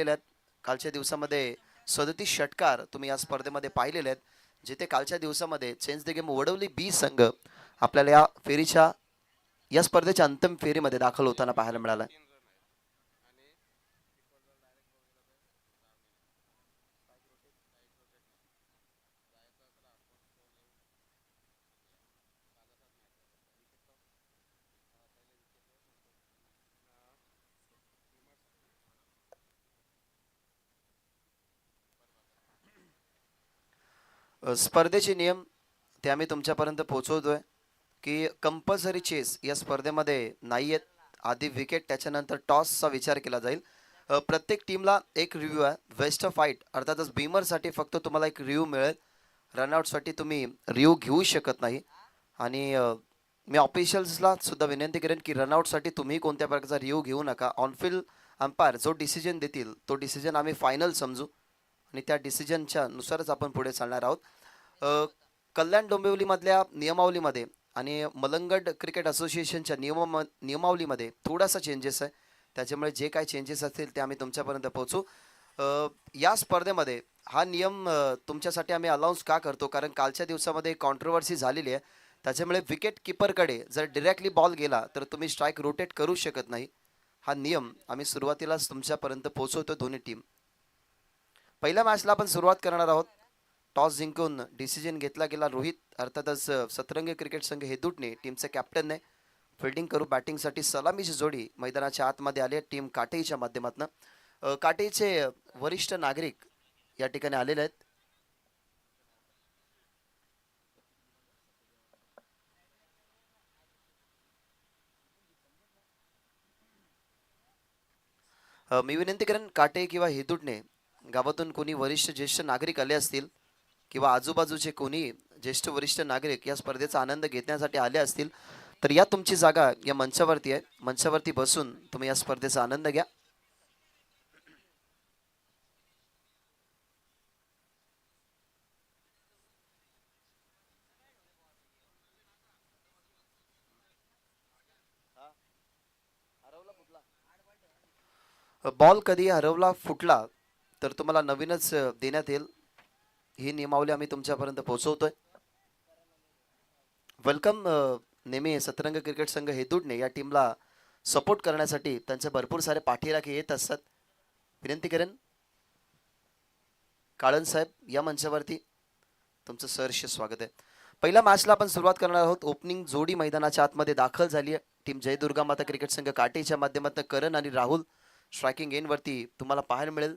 आहेत. कालच्या दिवसामध्ये 37 षटकार तुम्ही या स्पर्धेमध्ये पाहिलेले आहेत. जिथे कालच्या दिवसामध्ये चेंज द गेम वडवली बी संघ आपल्याला या फेरीच्या या स्पर्धेच्या अंतिम फेरीमध्ये दाखल होताना पाहायला मिळाला. स्पर्धेचे नियम ते आम्ही तुमच्यापर्यंत पोहोचवतोय की कंपल्सरी चेस या स्पर्धेमध्ये नाही आहेत. आधी विकेट त्याच्यानंतर टॉसचा विचार केला जाईल. प्रत्येक टीमला एक रिव्ह्यू आहे. वेस्ट फाईट अर्थातच बीमरसाठी फक्त तुम्हाला एक रिव्ह्यू मिळेल. रनआउटसाठी तुम्ही रिव्ह्यू घेऊ शकत नाही. आणि मी ऑफिशियल्सला सुद्धा विनंती करेन की रनआउटसाठी तुम्ही कोणत्या प्रकारचा रिव्ह्यू घेऊ नका. ऑनफिल्ड अंपायर जो डिसिजन देतील तो डिसिजन आम्ही फायनल समजू आणि त्या डिसिजनच्या नुसारच आपण पुढे चालणार आहोत. कल्याण डोंबिवलीमधल्या नियमावलीमध्ये आणि मलंगड क्रिकेट असोसिएशनच्या नियमावलीमध्ये थोडासा चेंजेस आहे. त्याच्यामुळे जे काही चेंजेस असतील ते आम्ही तुमच्यापर्यंत पोहोचू. या स्पर्धेमध्ये हा नियम तुमच्यासाठी आम्ही अनाऊन्स का करतो, कारण कालच्या दिवसामध्ये कॉन्ट्रोवर्सी झालेली आहे. त्याच्यामुळे विकेट किपरकडे जर डिरेक्टली बॉल गेला तर तुम्ही स्ट्राईक रोटेट करू शकत नाही. हा नियम आम्ही सुरुवातीलाच तुमच्यापर्यंत पोहोचवतो दोन्ही टीम. पहिल्या मॅचला आपण सुरुवात करणार आहोत. टॉस जिंकून डिसिजन घेतला गेला रोहित अर्थातच सतरंगी क्रिकेट संघ हेदूटने टीमचे कॅप्टनने फिल्डिंग करू. बॅटिंगसाठी सलामीची जोडी मैदानाच्या आतमध्ये आली आहे टीम काटेईच्या माध्यमातून. काटेईचे वरिष्ठ नागरिक या ठिकाणी आलेले आहेत. मी विनंती करेन काटे किंवा हेदूटने गावातून कोणी वरिष्ठ ज्येष्ठ नागरिक आले असतील किंवा आजूबाजूचे कोणी ज्येष्ठ वरिष्ठ नागरिक या स्पर्धेचा आनंद घेण्यासाठी आले असतील तर या तुमची जागा या मंचावरती आहे. मंचावरती बसून तुम्ही या स्पर्धेचा आनंद घ्या. बॉल कधी हरवला फुटला तर तुम्हाला नवीनच देण्यात येईल. ही नियमावली आम्ही तुमच्यापर्यंत पोहोचवतोय. वेलकम. नेहमी सतरंग क्रिकेट संघ हेदूडने या टीमला सपोर्ट करण्यासाठी त्यांचे भरपूर सारे पाठीराखे येत असतात. विनंती करेन काळन साहेब या मंचावरती तुमचं सहर्ष स्वागत आहे. पहिल्या मॅचला आपण सुरुवात करणार आहोत. ओपनिंग जोडी मैदानाच्या आतमध्ये दाखल झाली आहे. टीम जय दुर्गा माता क्रिकेट संघ काटेच्या माध्यमातून करण आणि राहुल स्ट्रायकिंग एंडवरती तुम्हाला पाहायला मिळेल.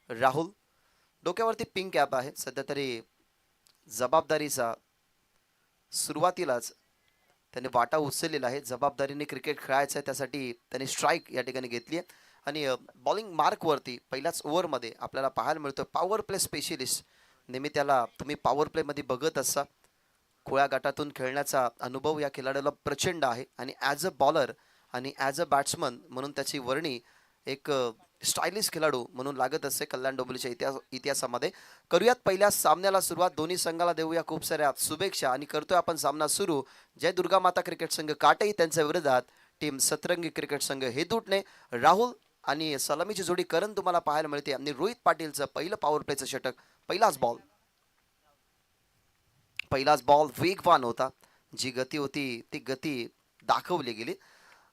राहुल डोक्यावरती पिंक कॅप आहे. सध्या तरी जबाबदारीचा सुरुवातीलाच त्याने वाटा उचललेला आहे. जबाबदारीने क्रिकेट खेळायचं आहे त्यासाठी त्याने स्ट्राईक या ठिकाणी घेतली आहे. आणि बॉलिंग मार्कवरती पहिल्याच ओव्हरमध्ये आपल्याला पाहायला मिळतो पॉवर प्ले स्पेशलिस्ट. नेहमी त्याला तुम्ही पॉवर प्लेमध्ये बघत असता. खोळ्या गटातून खेळण्याचा अनुभव या खेळाडूला प्रचंड आहे आणि ॲज अ बॉलर आणि ॲज अ बॅट्समन म्हणून त्याची वर्णी एक स्टायलिश खेळाडू म्हणून लागत असते कल्याण डोंबिवलीच्या इतिहासामध्ये. करूयात पहिल्या सामन्याला सुरुवात. दोन्ही संघाला देऊया खूप साऱ्या शुभेच्छा आणि करतोय आपण सामना सुरू. जय दुर्गा माता क्रिकेट संघ काटेई त्यांच्या विरोधात टीम सतरंगी क्रिकेट संघ हेदूटने राहुल आणि सलामीची जोडी करण तुम्हाला पाहायला मिळते. आणि रोहित पाटीलचं पहिलं पॉवर प्लेचं षटक. पहिलाच बॉल वेगवान होता. जी गती होती ती गती दाखवली गेली.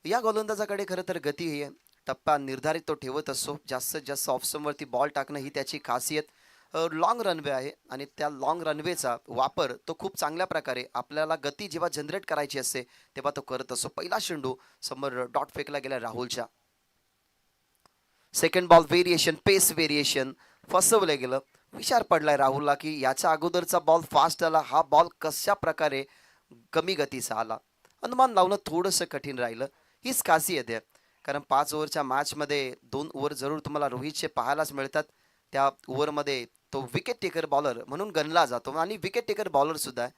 या गोलंदाजाकडे खरं तर गती आहे. टप्पा निर्धारित तो ठेवत असतो. जास्तीत जास्त ऑफस्टमवरती बॉल टाकणं ही त्याची खासियत. लॉंग रनवे आहे आणि त्या लॉंग रनवेचा वापर तो खूप चांगल्या प्रकारे आपल्याला गती जेव्हा जनरेट करायची असते तेव्हा तो करत असतो. पहिला चेंडू समोर डॉट फेकला गेला राहुलच्या. सेकंड बॉल व्हेरिएशन पेस व्हेरिएशन फसवलं गेलं. विचार पडलाय राहुलला की याच्या अगोदरचा बॉल फास्ट आला, हा बॉल कशा प्रकारे कमी गतीचा आला. अनुमान लावणं थोडंसं कठीण राहिलं. हीच खासियत आहे. कारण 5 ओव्हरच्या मॅचमध्ये 2 ओव्हर जरूर तुम्हाला रोहितचे पाहायलाच मिळतात. त्या ओव्हरमध्ये तो विकेट टेकर बॉलर म्हणून गणला जातो आणि विकेट टेकर बॉलर सुद्धा आहे.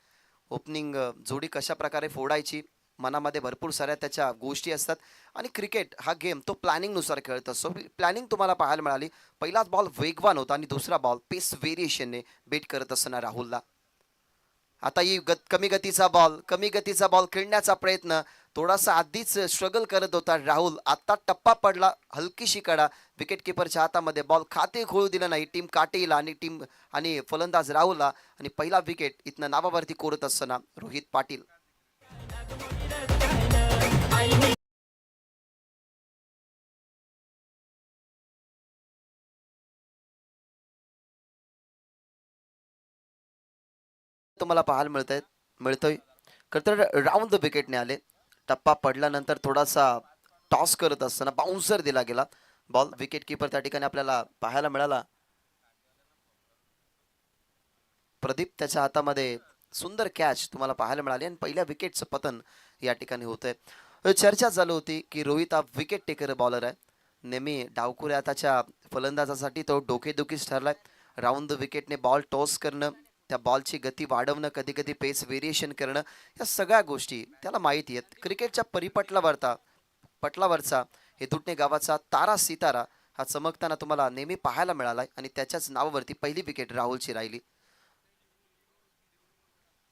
ओपनिंग जोडी कशा प्रकारे फोडायची मनामध्ये भरपूर साऱ्या त्याच्या गोष्टी असतात. आणि क्रिकेट हा गेम तो प्लॅनिंगनुसार खेळत असतो. प्लॅनिंग तुम्हाला पाहायला मिळाली. पहिलाच बॉल वेगवान होता आणि दुसरा बॉल पेस व्हेरिएशनने बेट करत असताना राहुलला. आता ही कमी गतीचा बॉल खेळण्याचा प्रयत्न, थोडासा आधीच स्ट्रगल करत होता राहुल. आता टप्पा पडला, हलकीशी कडा विकेट किपरच्या हातामध्ये. बॉल खाते खोळू दिलं नाही टीम काटेला आणि फलंदाज राहुलला. आणि पहिला विकेट इथनं नावावरती कोरत असताना रोहित पाटील. तुम्हाला पाहायला मिळतोय तर राऊंड द विकेटने आले. टप्पा पडल्यानंतर थोडासा टॉस करत असताना बाउन्सर दिला गेला. बॉल विकेट किपर त्या ठिकाणी आपल्याला पाहायला मिळाला. प्रदीप त्याच्या हातामध्ये सुंदर कॅच तुम्हाला पाहायला मिळाली आणि पहिल्या विकेटचं पतन या ठिकाणी होतंय. चर्चा चालू होती की रोहित हा विकेट टेकर बॉलर आहे. नेहमी डावखुऱ्या त्याच्या फलंदाजासाठी तो डोकेदुखीच ठरलाय. राऊंड द विकेटने बॉल टॉस करणं, त्या बॉलची गती वाढवणं, कधी कधी पेस व्हेरिएशन करणं, या सगळ्या गोष्टी त्याला माहिती आहेत. क्रिकेटच्या पटलावरचा हेतुटणे गावाचा तारा सितारा हा चमकताना तुम्हाला नेहमी पाहायला मिळालाय आणि त्याच्याच नावावरती पहिली विकेट राहुलची राहिली.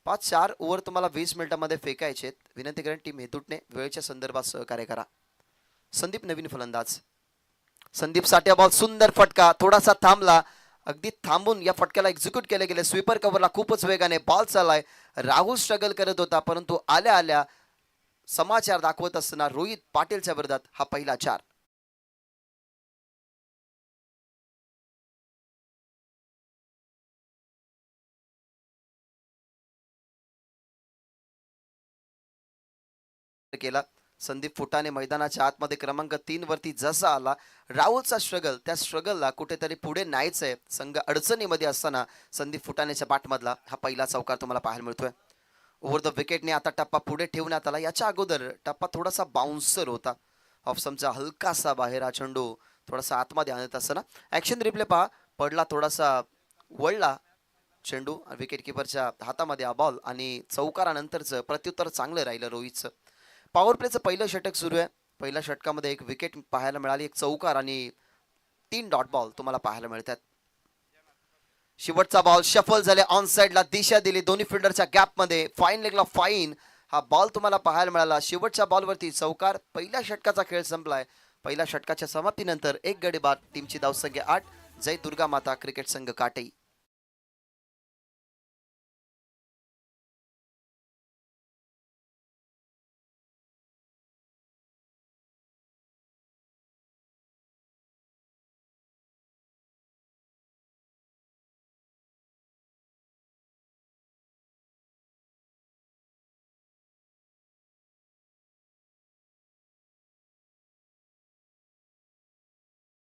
4 ओव्हर तुम्हाला 20 मिनिटांमध्ये फेकायचे. विनंती करेन टीम हेतुटणे वेळेच्या संदर्भात सहकार्य करा. संदीप नवीन फलंदाज. संदीप साठ्या बॉल सुंदर फटका, थोडासा थांबला, अगदी थांबून या फटक्याला एक्झिक्यूट केले गेले. स्वीपर कव्हरला खूपच वेगाने बॉल चाललाय. राहुल स्ट्रगल करत होता, परंतु आल्या आल्या समाचार दाखवत असताना रोहित पाटीलच्या विरोधात हा पहिला 4. केला. संदीप फुटाने मैदानाच्या आतमध्ये क्रमांक 3 वरती जसा आला, राहुलचा स्ट्रगल, त्या स्ट्रगलला कुठेतरी पुढे न्यायचंय. संघ अडचणीमध्ये असताना संदीप फुटानेच्या बॅटमधला हा पहिला चौकार तुम्हाला पाहायला मिळतोय. ओव्हर द विकेटने आता टप्पा पुढे ठेवण्यात आला. याच्या अगोदर टप्पा थोडासा बाउन्सर होता. ऑफसमचा हलकासा बाहेर हा चेंडू थोडासा आतमध्ये आणत असताना ऍक्शन रिप्ले पहा, पडला, थोडासा वळला चेंडू विकेट किपरच्या हातामध्ये हा बॉल. आणि चौकारानंतरचं प्रत्युत्तर चांगलं राहिलं रोहितचं. पॉवर प्लेचं पहिलं षटक सुरू आहे. पहिल्या षटकामध्ये एक विकेट पाहायला मिळाली, एक चौकार आणि 3 डॉट बॉल तुम्हाला पाहायला मिळतात. शेवटचा बॉल शफल झाले, ऑन साइडला दिशा दिली दोन्ही फिल्डरच्या गॅपमध्ये. फाईन लेगला फाईन हा बॉल तुम्हाला पाहायला मिळाला. शेवटच्या बॉलवरती चौकार. पहिल्या षटकाचा खेळ संपलाय. पहिल्या षटकाच्या समाप्तीनंतर 1 गडी बाद. टीमची धावसंख्या 8. जय दुर्गा माता क्रिकेट संघ काटई.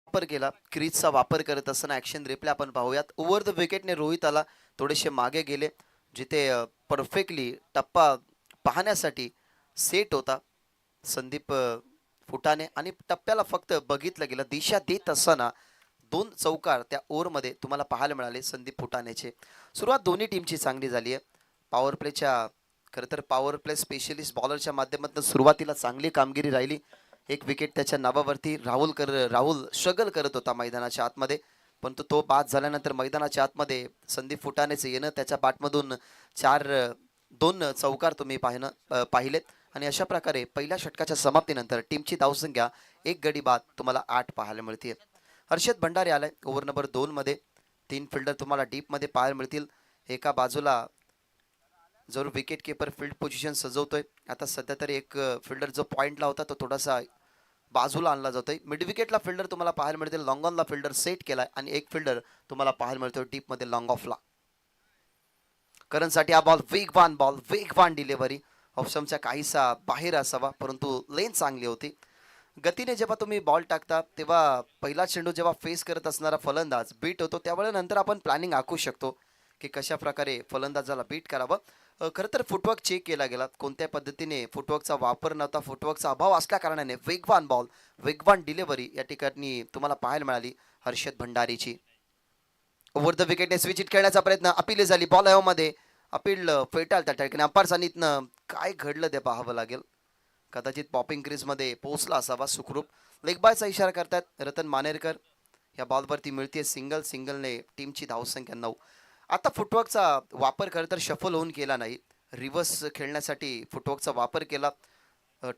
वापर केला, क्रीजचा वापर करत असताना ऍक्शन रिप्ले आपण पाहूयात. ओव्हर द विकेटने रोहित आला, थोडेसे मागे गेले, जिथे परफेक्टली टप्पा पाहण्यासाठी सेट होता संदीप फुटाने. आणि टप्प्याला फक्त बघितलं गेलं, दिशा देत असताना 2 चौकार त्या ओव्हरमध्ये तुम्हाला पाहायला मिळाले संदीप फुटानेचे. सुरुवात दोन्ही टीमची चांगली झाली आहे. पॉवर प्लेच्या खरं तर पॉवर प्ले स्पेशलिस्ट बॉलरच्या माध्यमातून सुरुवातीला चांगली कामगिरी राहिली. एक विकेट त्याच्या नावावरती राहुल स्ट्रगल करत होता मैदानाच्या आतमध्ये, परंतु तो बाद झाल्यानंतर मैदानाच्या आतमध्ये संदीप फुटानेचे येणं, त्याच्या बॅटमधून 2 चौकार तुम्ही पाहिलेत. आणि अशा प्रकारे पहिल्या षटकाच्या समाप्तीनंतर टीमची धावसंख्या 1 गडी बाद तुम्हाला 8 पाहायला मिळते. हर्षद भंडारी आलाय ओव्हर नंबर 2 मध्ये. 3 फिल्डर तुम्हाला डीप मध्ये पाहायला मिळतील. एका बाजूला जरूर विकेट किपर फील्ड पोझिशन सजवतोय. आता सध्या तरी एक फिल्डर जो पॉइंटला होता तो थोडासा बाजूला आणला जातोय. मिड विकेटला फिल्डर तुम्हाला पाहायला मिळतील. लॉंग ऑनला फिल्डर सेट केलाय आणि एक फिल्डर तुम्हाला पाहायला मिळतोय डीप मध्ये लॉंग ऑफला. करणसाठी हा बॉल वेगवान डिलिव्हरी. ऑप्शनच्या काहीसा बाहेर असावा, परंतु लेन चांगली होती. गतीने जेव्हा तुम्ही बॉल टाकता तेव्हा पहिला चेंडू जेव्हा फेस करत असणारा फलंदाज बीट होतो, त्यावेळेस नंतर आपण प्लॅनिंग आखू शकतो की कशा प्रकारे फलंदाजाला बीट करावं. खरं तर फुटवर्क चेक केला गेला, कोणत्या पद्धतीने फुटवर्कचा वापर नव्हता, फुटवर्कचा अभाव असल्या कारणाने वेगवान डिलिव्हरी या ठिकाणी तुम्हाला पाहायला मिळाली हर्षद भंडारीची. ओव्हर द विकेटने स्विच हिट खेळण्याचा प्रयत्न, अपील झाली, बॉल हवेमध्ये, अपील फेटाळ त्या ठिकाणी. अंपायर काय घडलं ते पाहावं लागेल. कदाचित पॉपिंग क्रीजमध्ये पोहोचला असावा सुखरूप. लेग बायचा इशारा करतात रतन मानेरकर. या बॉलवरती मिळते सिंगलने टीमची धावसंख्या 9. आता फुटवर्कचा वापर खरं तर शफल होऊन केला नाही. रिव्हर्स खेळण्यासाठी फुटवर्कचा वापर केला.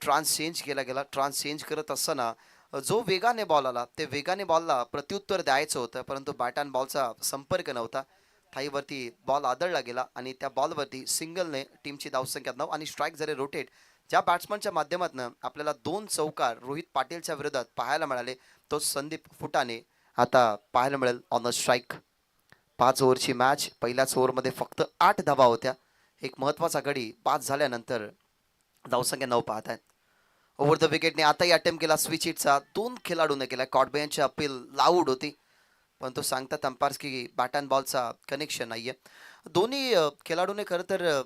ट्रान्स चेंज केला गेला. ट्रान्स चेंज करत असताना जो वेगाने बॉल आला, ते वेगाने बॉलला प्रत्युत्तर द्यायचं होतं, परंतु बॅट अँड बॉलचा संपर्क नव्हता. थाईवरती बॉल आदळला गेला आणि त्या बॉलवरती सिंगलने टीमची धावसंख्या 9 आणि स्ट्राईक झाले रोटेट. ज्या बॅट्समनच्या माध्यमातून आपल्याला 2 चौकार रोहित पाटीलच्या विरोधात पाहायला मिळाले, तो संदीप फुटाणे आता पाहायला मिळेल ऑन अ स्ट्राईक. 5 ओव्हरची मॅच. पहिल्याच ओव्हरमध्ये फक्त 8 धावा होत्या. एक महत्त्वाचा गडी पास झाल्यानंतर धावसंख्या 9 पाहत आहेत. ओव्हर द विकेटने आताही अटेम्प्ट केला स्विच हिटचा. 2 खेळाडूने केला. कॉटबेनची अपील लाऊड होती, पण तो सांगतात अंपायर्स की बॅट अँड बॉलचा कनेक्शन नाहीये. दोन्ही खेळाडूने खरं तर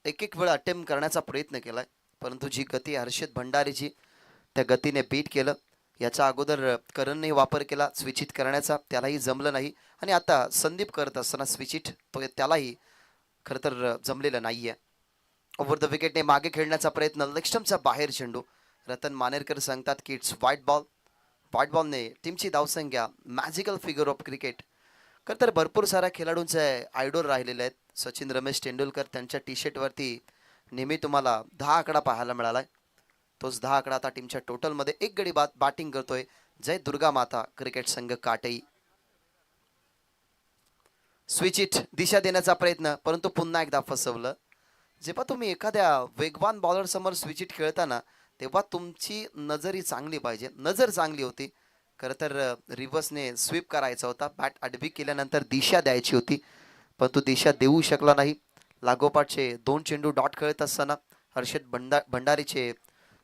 एक एक वेळ अटेम्प्ट करण्याचा प्रयत्न केलाय, परंतु जी गती हर्षद भंडारीची, त्या गतीने बीट केलं. याच्या अगोदर करणने वापर केला स्विच हिट करण्याचा, त्यालाही जमलं नाही. आणि आता संदीप करत असताना स्विच हिट तो त्यालाही खरं तर जमलेलं नाहीये. ओव्हर द विकेटने मागे खेळण्याचा प्रयत्न, लेग बाहेर चेंडू. रतन मानेरकर सांगतात की इट्स व्हाईट बॉल. व्हाईट बॉलने टीमची धावसंख्या, मॅजिकल फिगर ऑफ क्रिकेट. खरं तर भरपूर साऱ्या खेळाडूंचे आयडॉल राहिलेले आहेत. सचिन रमेश तेंडुलकर, त्यांच्या टी शर्टवरती नेहमी तुम्हाला 10 आकडा पाहायला मिळालाय. तोच 10 आकडा आता टीमच्या टोटलमध्ये एक गडी बाद बॅटिंग करतोय जय दुर्गा माता क्रिकेट संघ काटई. स्विच इट दिशा देण्याचा प्रयत्न, परंतु पुन्हा एकदा फसवलं. जेव्हा तुम्ही एखाद्या वेगवान बॉलर समोर स्विच इट खेळताना, तेव्हा तुमची नजर ही चांगली पाहिजे. नजर चांगली होती. खरं तर रिव्हर्सने स्वीप करायचा होता. बॅट आडवी केल्यानंतर दिशा द्यायची होती, परंतु दिशा देऊ शकला नाही. लागोपाठचे 2 चेंडू डॉट खेळत असताना हर्षद भंडारीचे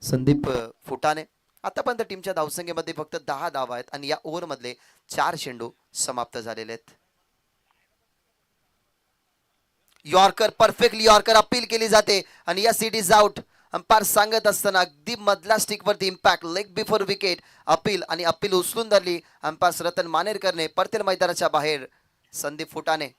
संदीप फुटाणे. आतापर्यंत टीमच्या धावसंख्येमध्ये फक्त 10 धावा आहेत आणि या ओव्हरमधले 4 चेंडू समाप्त झालेले आहेत. यॉर्कर, परफेक्टली यॉर्कर अपील केली जाते आणि या सीट इज आउट. अंपायर सांगत असताना अगदी मधल्या स्टिकवरती impact, leg before wicket. Appeal आणि अपील उचलून धरली अंपायर रतन मानेरकरने. परतेल मैदानाच्या बाहेर संदीप फुटाणे.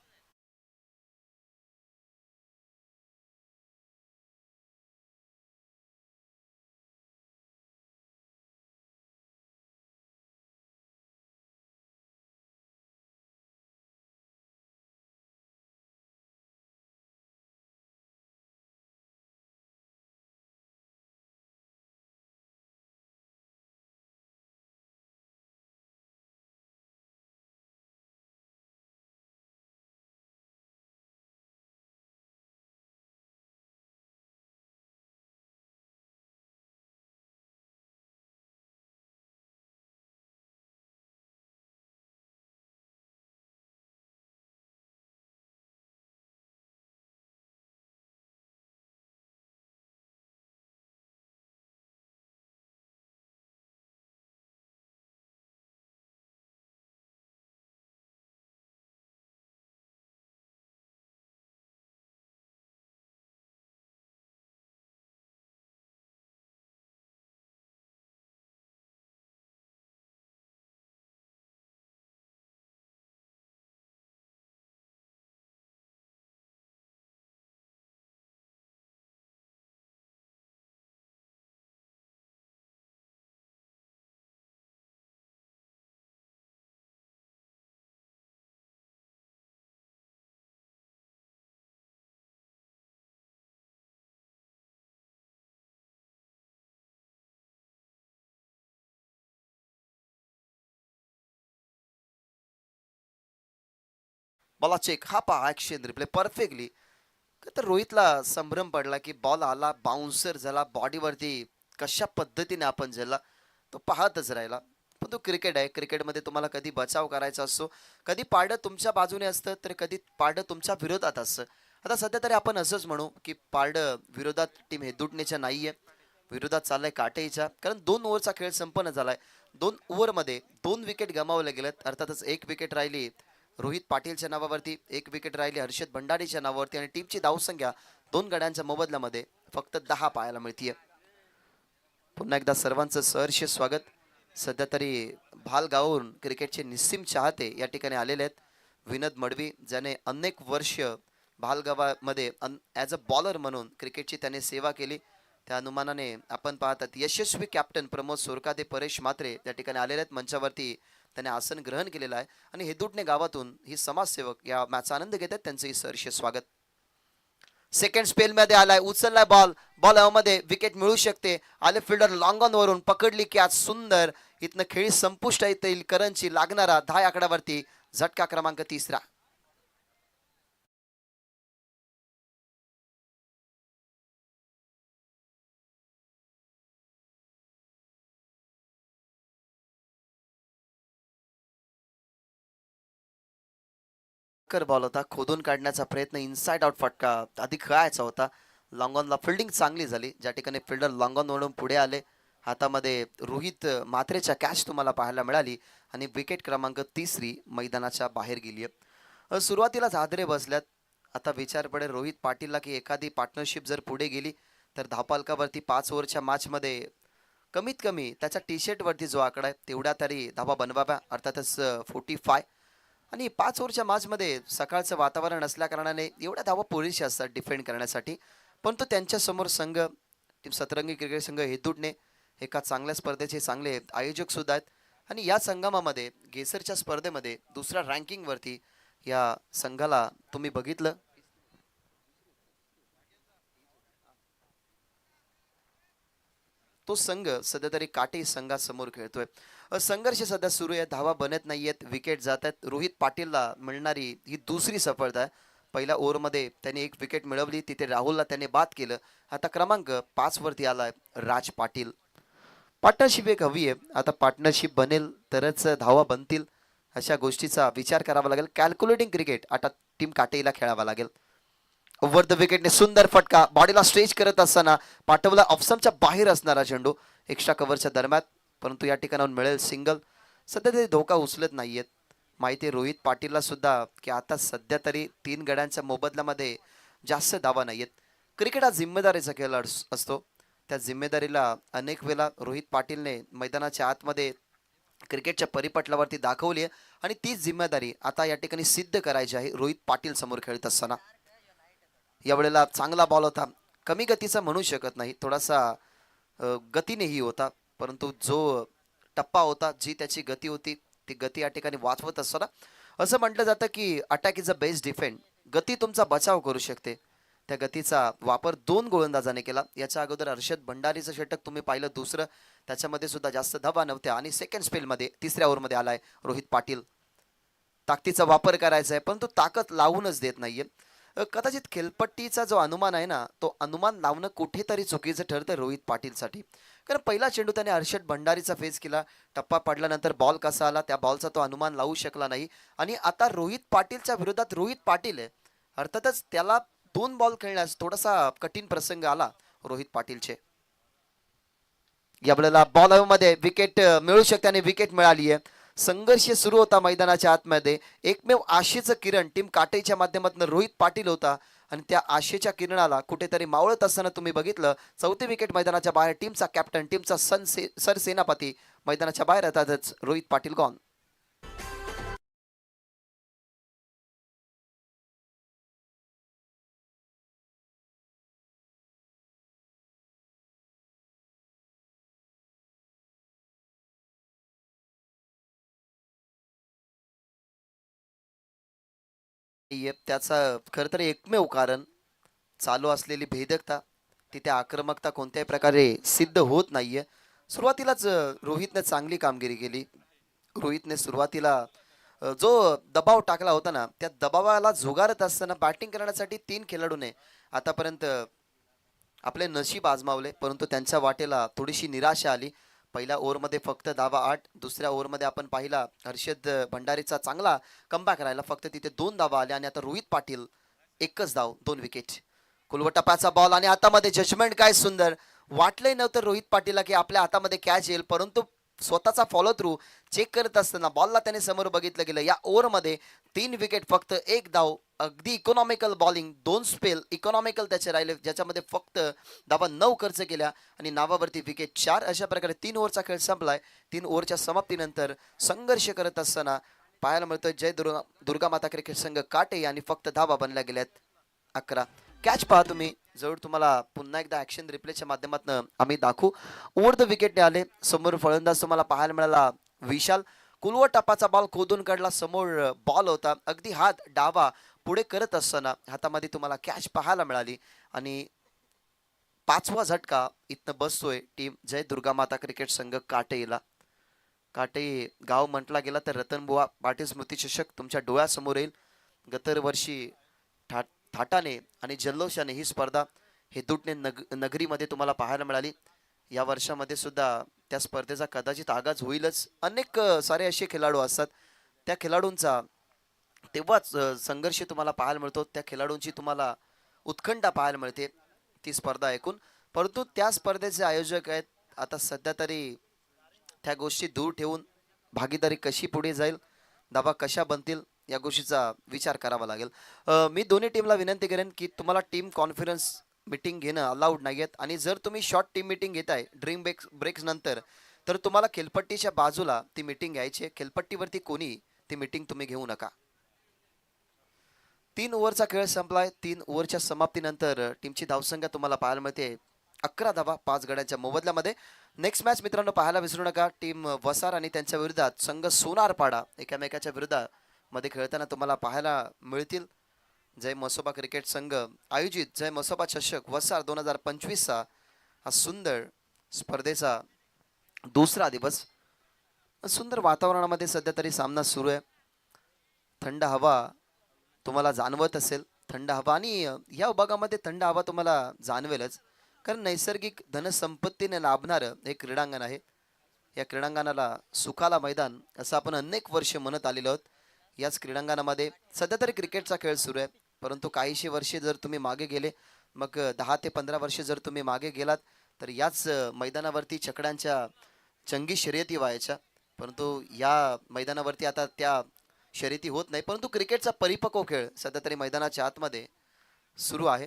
बॉला चेक. हा पहा ऍक्शन रिप्ले परफेक्टली. तर रोहितला संभ्रम पडला की बॉल आला, बाउन्सर झाला बॉडीवरती, कशा पद्धतीने आपण झाला तो पाहतच राहिला. पण तो क्रिकेट आहे. क्रिकेटमध्ये तुम्हाला कधी बचाव करायचा असतो, कधी पारडं तुमच्या बाजूने असतं, तर कधी पारडं तुमच्या विरोधात असतं. आता सध्या तरी आपण असंच म्हणू की पारडं विरोधात टीम हेदुटण्याच्या नाहीये, विरोधात चाललाय काटेईच्या. कारण 2 ओव्हरचा खेळ संपन्न झालाय. 2 ओव्हरमध्ये 2 विकेट गमावल्या गेल्यात. अर्थातच 1 विकेट राहिली रोहित पाटीलच्या नावावरती, 1 विकेट राहिली हर्षद भंडारीच्या नावावरती आणि टीमची धावसंख्या 2 गड्यांच्या मोबदल्यामध्ये फक्त 10 पाहायला मिळतीये. पुन्हा एकदा सर्वांचं सहर्ष स्वागत. सध्या तरी भालगावहून क्रिकेटचे निस्सीम चाहते या ठिकाणी आलेले आहेत. विनोद मडवी, ज्याने अनेक वर्ष भालगावामध्ये ॲज अ बॉलर म्हणून क्रिकेटची त्याने सेवा केली, त्या अनुमानाने आपण पाहतात यशस्वी कॅप्टन प्रमोद सोरकादे, परेश म्हात्रे त्या ठिकाणी आलेले आहेत. मंचावरती त्याने आसन ग्रहण केलेलं आहे आणि हेदुटणे गावातून ही समाजसेवक या मॅचचा आनंद घेत आहेत, त्यांचं सहर्ष स्वागत. सेकंड स्पेल मध्ये आलाय, उचललाय बॉल, बॉल मध्ये विकेट मिळू शकते. आले फिल्डर लॉंग ऑन वरून पकडली कॅच, सुंदर. इथनं खेळी संपुष्ट येईल करंजी लागणारा 10 आकड्यावरती झटका क्रमांक 3. बॉल होता, खोदून काढण्याचा प्रयत्न, इनसाइड आउट फटका आधी खेळायचा होता. लॉंगॉनला फिल्डिंग चांगली झाली, ज्या ठिकाणी फिल्डर लॉंगॉन वळून पुढे आले. हातामध्ये रोहित म्हात्रेच्या कॅच तुम्हाला पाहायला मिळाली आणि विकेट क्रमांक 3 मैदानाच्या बाहेर गेली आहे. सुरुवातीलाच आदरे बसल्यात. आता विचार पडेल रोहित पाटीलला की एखादी पार्टनरशिप जर पुढे गेली तर धावपालकावरती 5 ओव्हरच्या मॅचमध्ये कमीत कमी त्याच्या टी शर्टवरती जो आकडा आहे तेवढ्या तरी धावा बनवाव्या, अर्थातच 45. आणि 5 ओव्हरच्या मॅचमध्ये सकाळचं वातावरण असल्या कारणाने एवढ्या धावा पुरेशा असतात डिफेंड करण्यासाठी. परंतु त्यांच्यासमोर संघ टीम सतरंगी क्रिकेट संघ हेदुटणे एका चांगल्या स्पर्धेचे चांगले आयोजक सुद्धा आहेत आणि या संगमामध्ये गेसरच्या स्पर्धेमध्ये दुसऱ्या रँकिंगवरती या संघाला तुम्ही बघितलं. तो संघ सध्या तरी काटे संघासमोर खेळतोय. संघर्ष सध्या सुरू आहे, धावा बनत नाहीयेत, विकेट जात आहेत. रोहित पाटीलला मिळणारी ही दुसरी सफलता आहे. पहिल्या ओव्हरमध्ये त्याने एक विकेट मिळवली, तिथे राहुलला त्याने बाद केलं. आता क्रमांक 5 वरती आलाय राज पाटील. पार्टनरशिप एक हवी आहे, आता पार्टनरशिप बनेल तरच धावा बनतील, अशा गोष्टीचा विचार करावा लागेल. कॅल्क्युलेटिंग क्रिकेट आता टीम काटेला खेळावा लागेल. ओव्हर द विकेटने सुंदर फटका, बॉडीला स्ट्रेच करत असताना पाठवला ऑफसमच्या बाहेर असणारा चेंडू एक्स्ट्रा कव्हरच्या दरम्यान, परंतु या ठिकाणाहून मिळेल सिंगल. सध्या ते धोका उचलत नाहीयेत. माहिती आहे रोहित पाटीलला सुद्धा की आता सध्या तरी 3 गड्यांच्या मोबदल्यामध्ये जास्त धावा नाहीयेत. क्रिकेट हा जिम्मेदारीचा खेळ असतो, त्या जिम्मेदारीला अनेक वेळा रोहित पाटीलने मैदानाच्या आतमध्ये क्रिकेटच्या परिपटलावरती दाखवली आहे आणि तीच जिम्मेदारी आता या ठिकाणी सिद्ध करायची आहे रोहित पाटील समोर खेळत असताना. यावेळेला चांगला बॉल होता, कमी गतीचा म्हणू शकत नाही, थोडासा गतीनेही होता, परंतु जो टप्पा होता, जी त्याची गती होती, ती गती या ठिकाणी वाचवत असताना असं म्हटलं जातं की attack is a best defend. गती तुमचा बचाव करू शकते. त्या गतीचा वापर 2 गोलंदाजाने केला. याच्या अगोदर हर्षद भंडारीचं षटक तुम्ही पाहिलं, दुसरं, त्याच्यामध्ये सुद्धा जास्त धावा नव्हत्या. आणि सेकंड स्पेलमध्ये 3ऱ्या ओव्हरमध्ये आलाय रोहित पाटील. ताकदीचा वापर करायचा आहे, परंतु ताकद लावूनच देत नाहीये. कदाचित खेळपट्टीचा जो अनुमान आहे ना, तो अनुमान लावणं कुठेतरी चुकीचं ठरतं रोहित पाटीलसाठी. कारण पहिला चेंडू त्याने हर्षद भंडारीचा फेस केला, टप्पा पडल्यानंतर बॉल कसा आला त्या बॉलचा तो अनुमान लावू शकला नाही. आणि आता रोहित पाटीलच्या विरोधात रोहित पाटील आहे, अर्थातच त्याला 2 बॉल खेळण्यास थोडासा कठीण प्रसंग आला रोहित पाटीलचे. यावेळेला बॉल मध्ये विकेट मिळू शकते आणि विकेट मिळाली आहे. संघर्ष सुरू होता मैदानाच्या आतमध्ये. एकमेव आशेचं किरण टीम काटेच्या माध्यमातून रोहित पाटील होता आणि त्या आशेच्या किरणाला कुठेतरी मावळत असताना तुम्ही बघितलं. 4थी विकेट मैदानाच्या बाहेर. टीमचा कॅप्टन, टीमचा सरसेनापती मैदानाच्या बाहेर येतातच रोहित पाटील गॉन. त्याचा खरं तर एकमेव कारण चालू असलेली भेदकता, तिथे आक्रमकता कोणत्याही प्रकारे सिद्ध होत नाहीये. सुरुवातीलाच रोहितने चांगली कामगिरी केली. रोहितने सुरुवातीला जो दबाव टाकला होता ना, त्या दबावाला झुगारत असताना बॅटिंग करण्यासाठी 3 खेळाडूने आतापर्यंत आपले नशीब आजमावले, परंतु त्यांच्या वाटेला थोडीशी निराशा आली. पहिल्या ओव्हरमध्ये फक्त धावा 8, दुसऱ्या ओव्हरमध्ये आपण पाहिला हर्षद भंडारीचा चांगला कमबॅक राहिला, फक्त तिथे 2 धावा आल्या. आणि आता रोहित पाटील एकच धाव, 2 विकेट. कुलवटप्प्याचा बॉल आणि हातामध्ये जजमेंट काय सुंदर. वाटलंही नव्हतं रोहित पाटीलला की आपल्या हातामध्ये कॅच येईल, परंतु स्वतःचा फॉलो थ्रू चेक करत असताना बॉलला त्याने समोर बघितलं गेलं. या ओव्हरमध्ये 3 विकेट, फक्त 1 धाव, अगदी इकॉनॉमिकल बॉलिंग, 2 स्पेल इकॉनॉमिकल त्याचे राहिले, ज्याच्यामध्ये फक्त धावा 9 खर्च केल्या आणि नावावरती विकेट 4. अशा प्रकारे 3 ओव्हरचा खेळ संपलाय. 3 ओव्हरच्या समाप्तीनंतर संघर्ष करत असताना पाहायला मिळतोय जय दुर्गा माता क्रिकेट संघ काटे आणि फक्त धावा बनल्या गेल्यात 11. कॅच पहा तुम्ही, जवळ तुम्हाला पुन्हा एकदा ऍक्शन रिप्लेच्या माध्यमातून आम्ही दाखवू. ओव्हर द विकेटने आले समोर फलंदाज तुम्हाला पाहायला मिळाला विशाल. कुलवा टपाचा बॉल खोदून काढला, समोर बॉल होता, अगदी हात डावा पुढे करत असताना हातामध्ये तुम्हाला कॅच पाहायला मिळाली आणि 5वा झटका इथनं बसतोय टीम जय दुर्गा माता क्रिकेट संघ काटेला. काटे गाव म्हटला गेला तर रतनबुवा पाटील स्मृती चषक तुमच्या डोळ्यासमोर येईल. गतर वर्षी थाटाने आणि जल्लोषाने ही स्पर्धा हेदुटणे नगरीमध्ये तुम्हाला पाहायला मिळाली. या वर्षामध्ये सुद्धा त्या स्पर्धेचा कदाचित आगाज होईलच. अनेक सारे असे खेळाडू असतात, त्या खेळाडूंचा तेव्हाच संघर्ष तुम्हाला पाहायला मिळतो, त्या खेळाडूंची तुम्हाला उत्कंठा पाहायला मिळते ती स्पर्धा ऐकून. परंतु त्या स्पर्धेचे आयोजक आहेत आता सध्या तरी त्या गोष्टी दूर ठेवून भागीदारी कशी पुढे जाईल, धावा कशा बनतील या गोष्टीचा विचार करावा लागेल. मी दोन्ही टीमला विनंती करेन की तुम्हाला टीम कॉन्फरन्स मीटिंग घेणं अलाउड नाही आहेत आणि जर तुम्ही शॉर्ट टीम मीटिंग घेताय ड्रिंक ब्रेक्स नंतर तर तुम्हाला खेळपट्टीच्या बाजूला ती मीटिंग घ्यायची आहे. खेळपट्टीवरती कोणी ती मीटिंग तुम्ही घेऊ नका. 3 ओव्हरचा खेळ संपलाय. 3 ओव्हरच्या समाप्तीनंतर टीमची धावसंख्या तुम्हाला पाहायला मिळते 11 धावा 5 गड्यांच्या मोबदल्यामध्ये. नेक्स्ट मॅच मित्रांनो पाहायला विसरू नका. टीम वसार आणि त्यांच्या विरोधात संघ सोनारपाडा एकामेकाच्या विरोधामध्ये खेळताना तुम्हाला पाहायला मिळतील. जय मसोबा क्रिकेट संघ आयोजित जय मसोबा चषक वसार 2025चा हा सुंदर स्पर्धेचा दुसरा दिवस. सुंदर वातावरणामध्ये सध्या तरी सामना सुरू आहे. थंड हवा तुम्हाला जाणवत असेल, थंड हवा आणि या विभागामध्ये थंड हवा तुम्हाला जाणवेलच, कारण नैसर्गिक धनसंपत्तीने लाभणारं हे क्रीडांगण आहे. या क्रीडांगणाला सुखाला मैदान असं आपण अनेक वर्ष म्हणत आलेलो आहोत. याच क्रीडांगणामध्ये सध्या तरी क्रिकेटचा खेळ सुरू आहे, परंतु काहीशी वर्षे जर तुम्ही मागे गेले, मग 10 ते 15 वर्षे जर तुम्ही मागे गेलात तर याच मैदानावरती चकड्यांच्या चंगी शर्यती व्हायच्या. परंतु या मैदानावरती आता त्या शर्यती होत नाही, परंतु क्रिकेटचा परिपक्व खेळ सध्या तरी मैदानाच्या आतमध्ये सुरू आहे.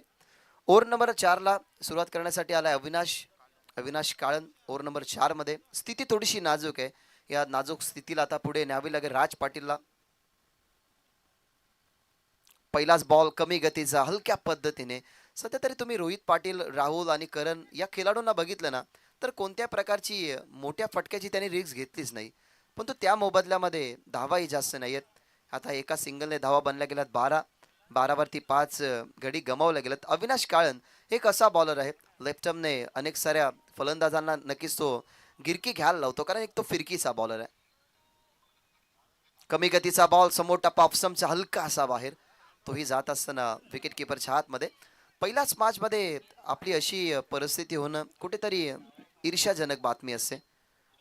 ओव्हर नंबर 4ला सुरुवात करण्यासाठी आलाय अविनाश काळन. ओव्हर नंबर 4 मध्ये स्थिती थोडीशी नाजूक आहे. या नाजूक स्थितीला आता पुढे न्यावी लागेल राज पाटीलला. पहिलाच बॉल कमी गतीचा हलक्या पद्धतीने. सध्या तरी तुम्ही रोहित पाटील, राहुल आणि करण या खेळाडूंना बघितलं ना तर कोणत्या प्रकारची मोठ्या फटक्याची त्यांनी रिस्क घेतलीच नाही, परंतु त्या मोबदल्यामध्ये धावाही जास्त नाहीयेत. आता एका सिंगलने धावा बनल्या गेल्यात 12 वरती 5 गडी गमावल्या गेल्यात. अविनाश काळन एक असा बॉलर आहे, लेफ्ट आर्मने अनेक साऱ्या फलंदाजांना नक्कीच तो गिरकी घ्यायला लावतो, कारण एक तो फिरकीचा बॉलर आहे. कमी गतीचा बॉल समोर टप्पा ऑफसमचा हलका असा बाहेर, तोही जात असताना विकेट किपरच्या हातमध्ये. पहिल्याच मॅचमध्ये आपली अशी परिस्थिती होणं कुठेतरी ईर्ष्याजनक बातमी असते.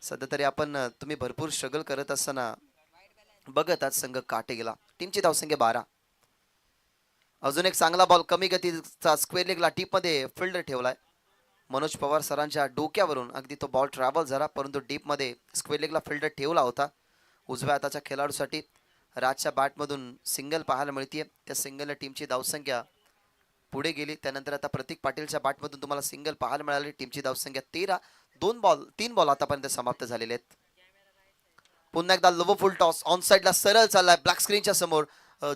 सध्या तरी आपण तुम्ही भरपूर स्ट्रगल करत असताना बघत आज संघ काटे गेला. टीमची धावसंख्या 12. अजून एक चांगला बॉल कमी गतीचा स्क्वेअर लेगला डीपमध्ये फिल्डर ठेवलाय. मनोज पवार सरांच्या डोक्यावरून अगदी तो बॉल ट्रॅव्हल झाला, परंतु डीपमध्ये स्क्वेअर लेगला फिल्डर ठेवला होता. उजव्या हाताच्या खेळाडूसाठी राजच्या बॅटमधून सिंगल पाहायला मिळते. त्या सिंगलने टीमची धावसंख्या पुढे गेली. त्यानंतर आता प्रतीक पाटीलच्या बॅटमधून तुम्हाला सिंगल पाहायला मिळाली. टीमची धावसंख्या 13. 3 बॉल आतापर्यंत समाप्त झालेले आहेत. पुन्हा एकदा लो फुल टॉस ऑन साइडला सरळ चाललाय, ब्लॅक स्क्रीनच्या समोर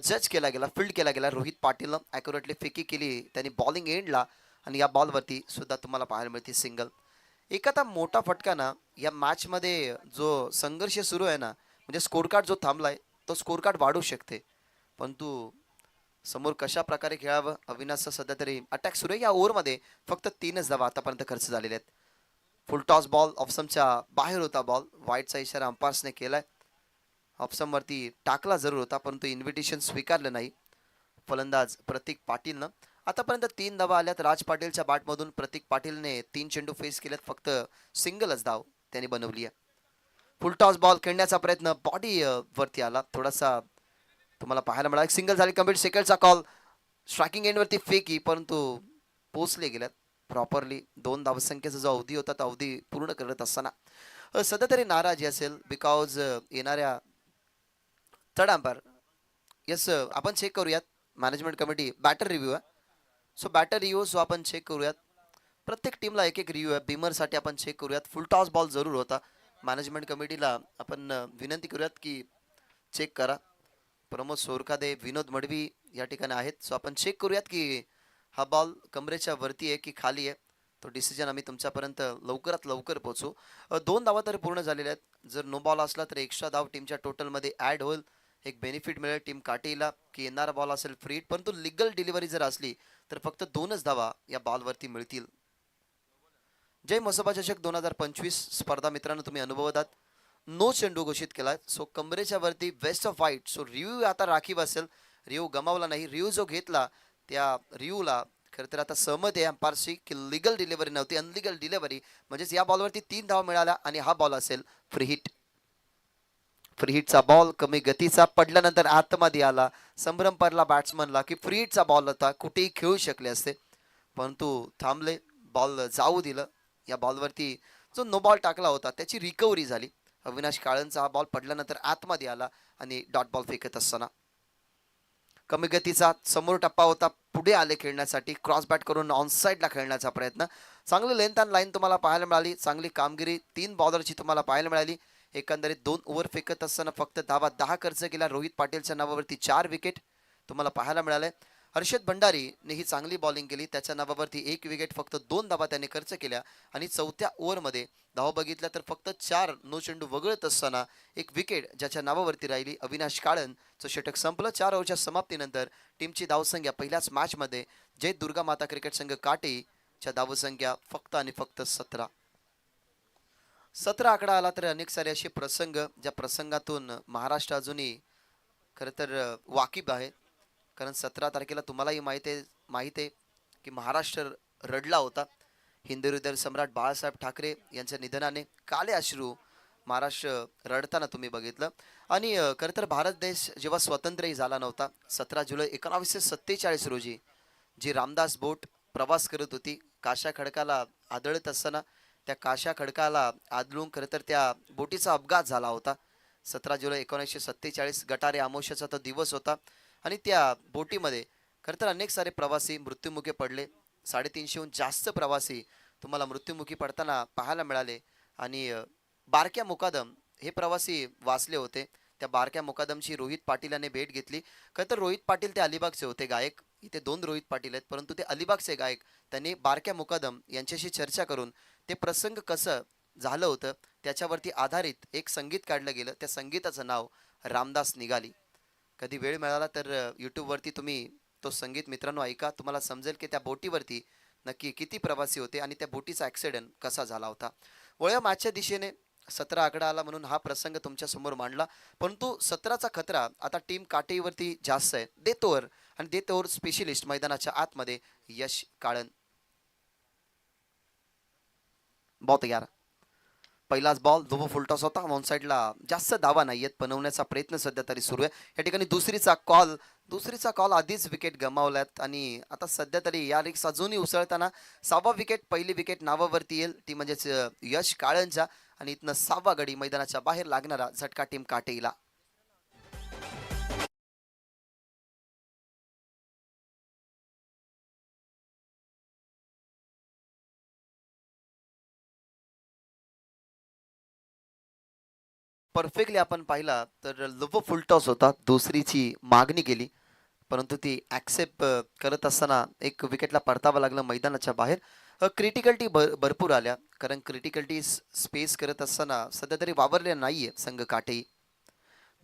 जज केला गेला, फील्ड केला गेला. रोहित पाटीलनं ॲक्युरेटली फेकी केली त्यांनी बॉलिंग एंडला आणि या बॉलवरती सुद्धा तुम्हाला पाहायला मिळते सिंगल. एक आता मोठा फटका ना या मॅचमध्ये जो संघर्ष सुरू आहे ना, म्हणजे स्कोर कार्ड जो थांबलाय तो स्कोर कार्ड वाढू शकते, परंतु समोर कशा प्रकारे खेळावं. अविनाशचा सध्या तरी अटॅक सुरू आहे. या ओव्हरमध्ये फक्त 3च धावा आतापर्यंत खर्च झालेले आहेत. फुल टॉस बॉल ऑफसमच्या बाहेर होता. बॉल वाईटचा इशारा अंपायर्सने केलाय. ऑफसमवरती टाकला जरूर होता, परंतु इन्व्हिटेशन स्वीकारलं नाही फलंदाज प्रतीक पाटीलनं. आतापर्यंत 3 धावा आल्यात राज पाटीलच्या बॅटमधून. प्रतीक पाटीलने 3 चेंडू फेस केलेत, फक्त सिंगलच धाव त्यांनी बनवली आहे. फुल टॉस बॉल खेळण्याचा प्रयत्न बॉडी वरती आला, थोडासा तुम्हाला पाहायला मिळाला. सिंगल झाली कंप्लीट. सेकंडचा कॉल स्ट्रायकिंग एंडवरती फेकी, परंतु पोचले गेल्यात प्रॉपरली. 2 धावसंख्येचा जो अवधी होता तो अवधी पूर्ण करत असताना सध्या तरी नाराजी असेल, बिकॉज येणाऱ्या थर्ड अंपायर. येस, आपण चेक करूयात. मॅनेजमेंट कमिटी बॅटर रिव्ह्यू आहे, सो बॅटर रिव्ह्यू सो आपण चेक करूयात. प्रत्येक टीमला एक रिव्ह्यू आहे. बिमरसाठी आपण चेक करूयात. फुल टॉस बॉल जरूर होता. मॅनेजमेंट कमिटीला आपण विनंती करूयात की चेक करा. प्रमोद सोरखादे, विनोद मडवी या ठिकाणी आहेत, सो आपण चेक करूयात की हा बॉल कमरेच्या वरती आहे की खाली आहे. तो डिसिजन आम्ही तुमच्यापर्यंत लवकरात लवकर पोहोचू. 2 धावा तर पूर्ण झालेल्या आहेत. जर नो बॉल असला तर एक्स्ट्रा धाव टीमच्या टोटलमध्ये ॲड होईल. एक बेनिफिट मिळेल टीम काटेला की येणारा बॉल असेल फ्री हिट, परंतु लीगल डिलिव्हरी जर असली तर फक्त 2च धावा या बॉलवरती मिळतील. जय मसोबा चषक 2025 स्पर्धा मित्रांनो तुम्ही अनुभवतात. नो चेंडू घोषित केलाय. सो कमरेच्या वरती वेस्ट ऑफ व्हाईट. सो रिव्ह्यू आता राखीव असेल. रिव्ह्यू गमावला नाही. रिव्ह्यू जो घेतला त्या रिव्ह्यूला खरं तर आता सहमत आहे अंपायरशी की लिगल डिलिव्हरी नव्हती, अनलिगल डिलिव्हरी. म्हणजेच या बॉलवरती 3 धावा मिळाल्या आणि हा बॉल असेल फ्री हिट. फ्री हिटचा बॉल कमी गतीचा पडल्यानंतर आतमध्ये आला. संभ्रम पडला बॅट्समनला की फ्री हिटचा बॉल होता, कुठेही खेळू शकले असते, परंतु थांबले. बॉल जाऊ दिलं. या बॉलवरती जो नो बॉल टाकला होता त्याची रिकव्हरी झाली. अविनाश काळनचा हा बॉल पडल्यानंतर आतमध्ये आला आणि डॉट बॉल फेकत असताना कमी गतीचा समोर टप्पा होता. पुढे आले खेळण्यासाठी. क्रॉस बॅट करून ऑन साईडला खेळण्याचा प्रयत्न. चांगली लेंथ अँड लाईन तुम्हाला पाहायला मिळाली. चांगली कामगिरी 3 बॉलरची तुम्हाला पाहायला मिळाली. एकंदरीत 2 ओव्हर फेकत असताना फक्त धावा 10 खर्च केला. रोहित पाटीलच्या नावावरती 4 विकेट तुम्हाला पाहायला मिळाले. हर्षद भंडारीने ही चांगली बॉलिंग केली. त्याच्या नावावरती 1 विकेट, फक्त 2 धावा त्याने खर्च केल्या. आणि चौथ्या ओव्हरमध्ये धाव बघितल्या तर फक्त 4 नो चेंडू वगळत असताना 1 विकेट ज्याच्या नावावरती राहिली. अविनाश काळनचं षटक संपलं. 4 ओव्हरच्या समाप्तीनंतर टीमची धावसंख्या पहिल्याच मॅचमध्ये जय दुर्गा माता क्रिकेट संघ काटेच्या धावसंख्या फक्त आणि फक्त 17. 17 आकडा आला तर अनेक सारे असे प्रसंग ज्या प्रसंगातून महाराष्ट्र अजूनही खरं तर वाकिफ आहे. कारण 17 तारखेला तुम्हालाही माहिती आहे की महाराष्ट्र रडला होता. हिंदू हृदय सम्राट बाळासाहेब ठाकरे यांच्या निधनाने काले अश्रू महाराष्ट्र रडताना तुम्ही बघितलं. आणि खरं तर भारत देश जेव्हा स्वतंत्रही झाला नव्हता, 17 जुलै 1947 रोजी जी रामदास बोट प्रवास करत होती, काशा खडकाला आदळत असताना त्या काशा खडकाला आदळून खरं तर त्या बोटीचा अपघात झाला होता. 17 जुलै 1947 गटारे अमावस्येचा तो दिवस होता. आणि त्या बोटीमध्ये खरं तर अनेक सारे प्रवासी मृत्युमुखी पडले. 350हून जास्त प्रवासी तुम्हाला मृत्युमुखी पडताना पाहायला मिळाले. आणि बारक्या मुकादम हे प्रवासी वाचले होते. त्या बारक्या मुकादमची रोहित पाटील याने भेट घेतली. खरं तर रोहित पाटील ते अलिबागचे होते गायक. इथे 2 रोहित पाटील आहेत, परंतु ते अलिबागचे गायक. त्यांनी बारक्या मुकादम यांच्याशी चर्चा करून ते प्रसंग कसं झालं होतं त्याच्यावरती आधारित एक संगीत काढलं गेलं. त्या संगीताचं नाव रामदास निघाली. कधी वेळ मिळाला तर यूट्यूबवरती तुम्ही तो संगीत मित्रांनो ऐका. तुम्हाला समजेल की त्या बोटीवरती नक्की किती प्रवासी होते आणि त्या बोटीचा ॲक्सिडेंट कसा झाला होता. वळ्या मॅचच्या दिशेने 17 आकडा आला म्हणून हा प्रसंग तुमच्या समोर मांडला. परंतु 17चा खतरा आता टीम काटेवरती जास्त आहे. देतोवर आणि देतोवर स्पेशलिस्ट मैदानाच्या आतमध्ये यश काळन. बॉल तयार. पहिलाच बॉल धोबो फुलटॉस होता. ऑन साईडला जास्त धावा नाहीयेत. बनवण्याचा प्रयत्न सध्या तरी सुरू आहे. या ठिकाणी दुसरीचा कॉल आधीच विकेट गमावल्यात आणि आता सध्या तरी या रिक्स अजूनही उसळताना 6वा विकेट, पहिली विकेट नावावरती येईल ती म्हणजेच यश काळनच्या. आणि इथनं 6वा गडी मैदानाच्या बाहेर लागणारा झटका टीम काटेला. परफेक्टली आपण पाहिला तर लुबो फुलटॉस होता. दुसरीची मागणी केली परंतु ती ॲक्सेप्ट करत असताना एक विकेटला परतावं लागलं मैदानाच्या बाहेर. क्रिटिकलिटी भरपूर आल्या. कारण क्रिटिकलिटी स्पेस करत असताना सध्या तरी वावरले नाहीये संघ काटेही.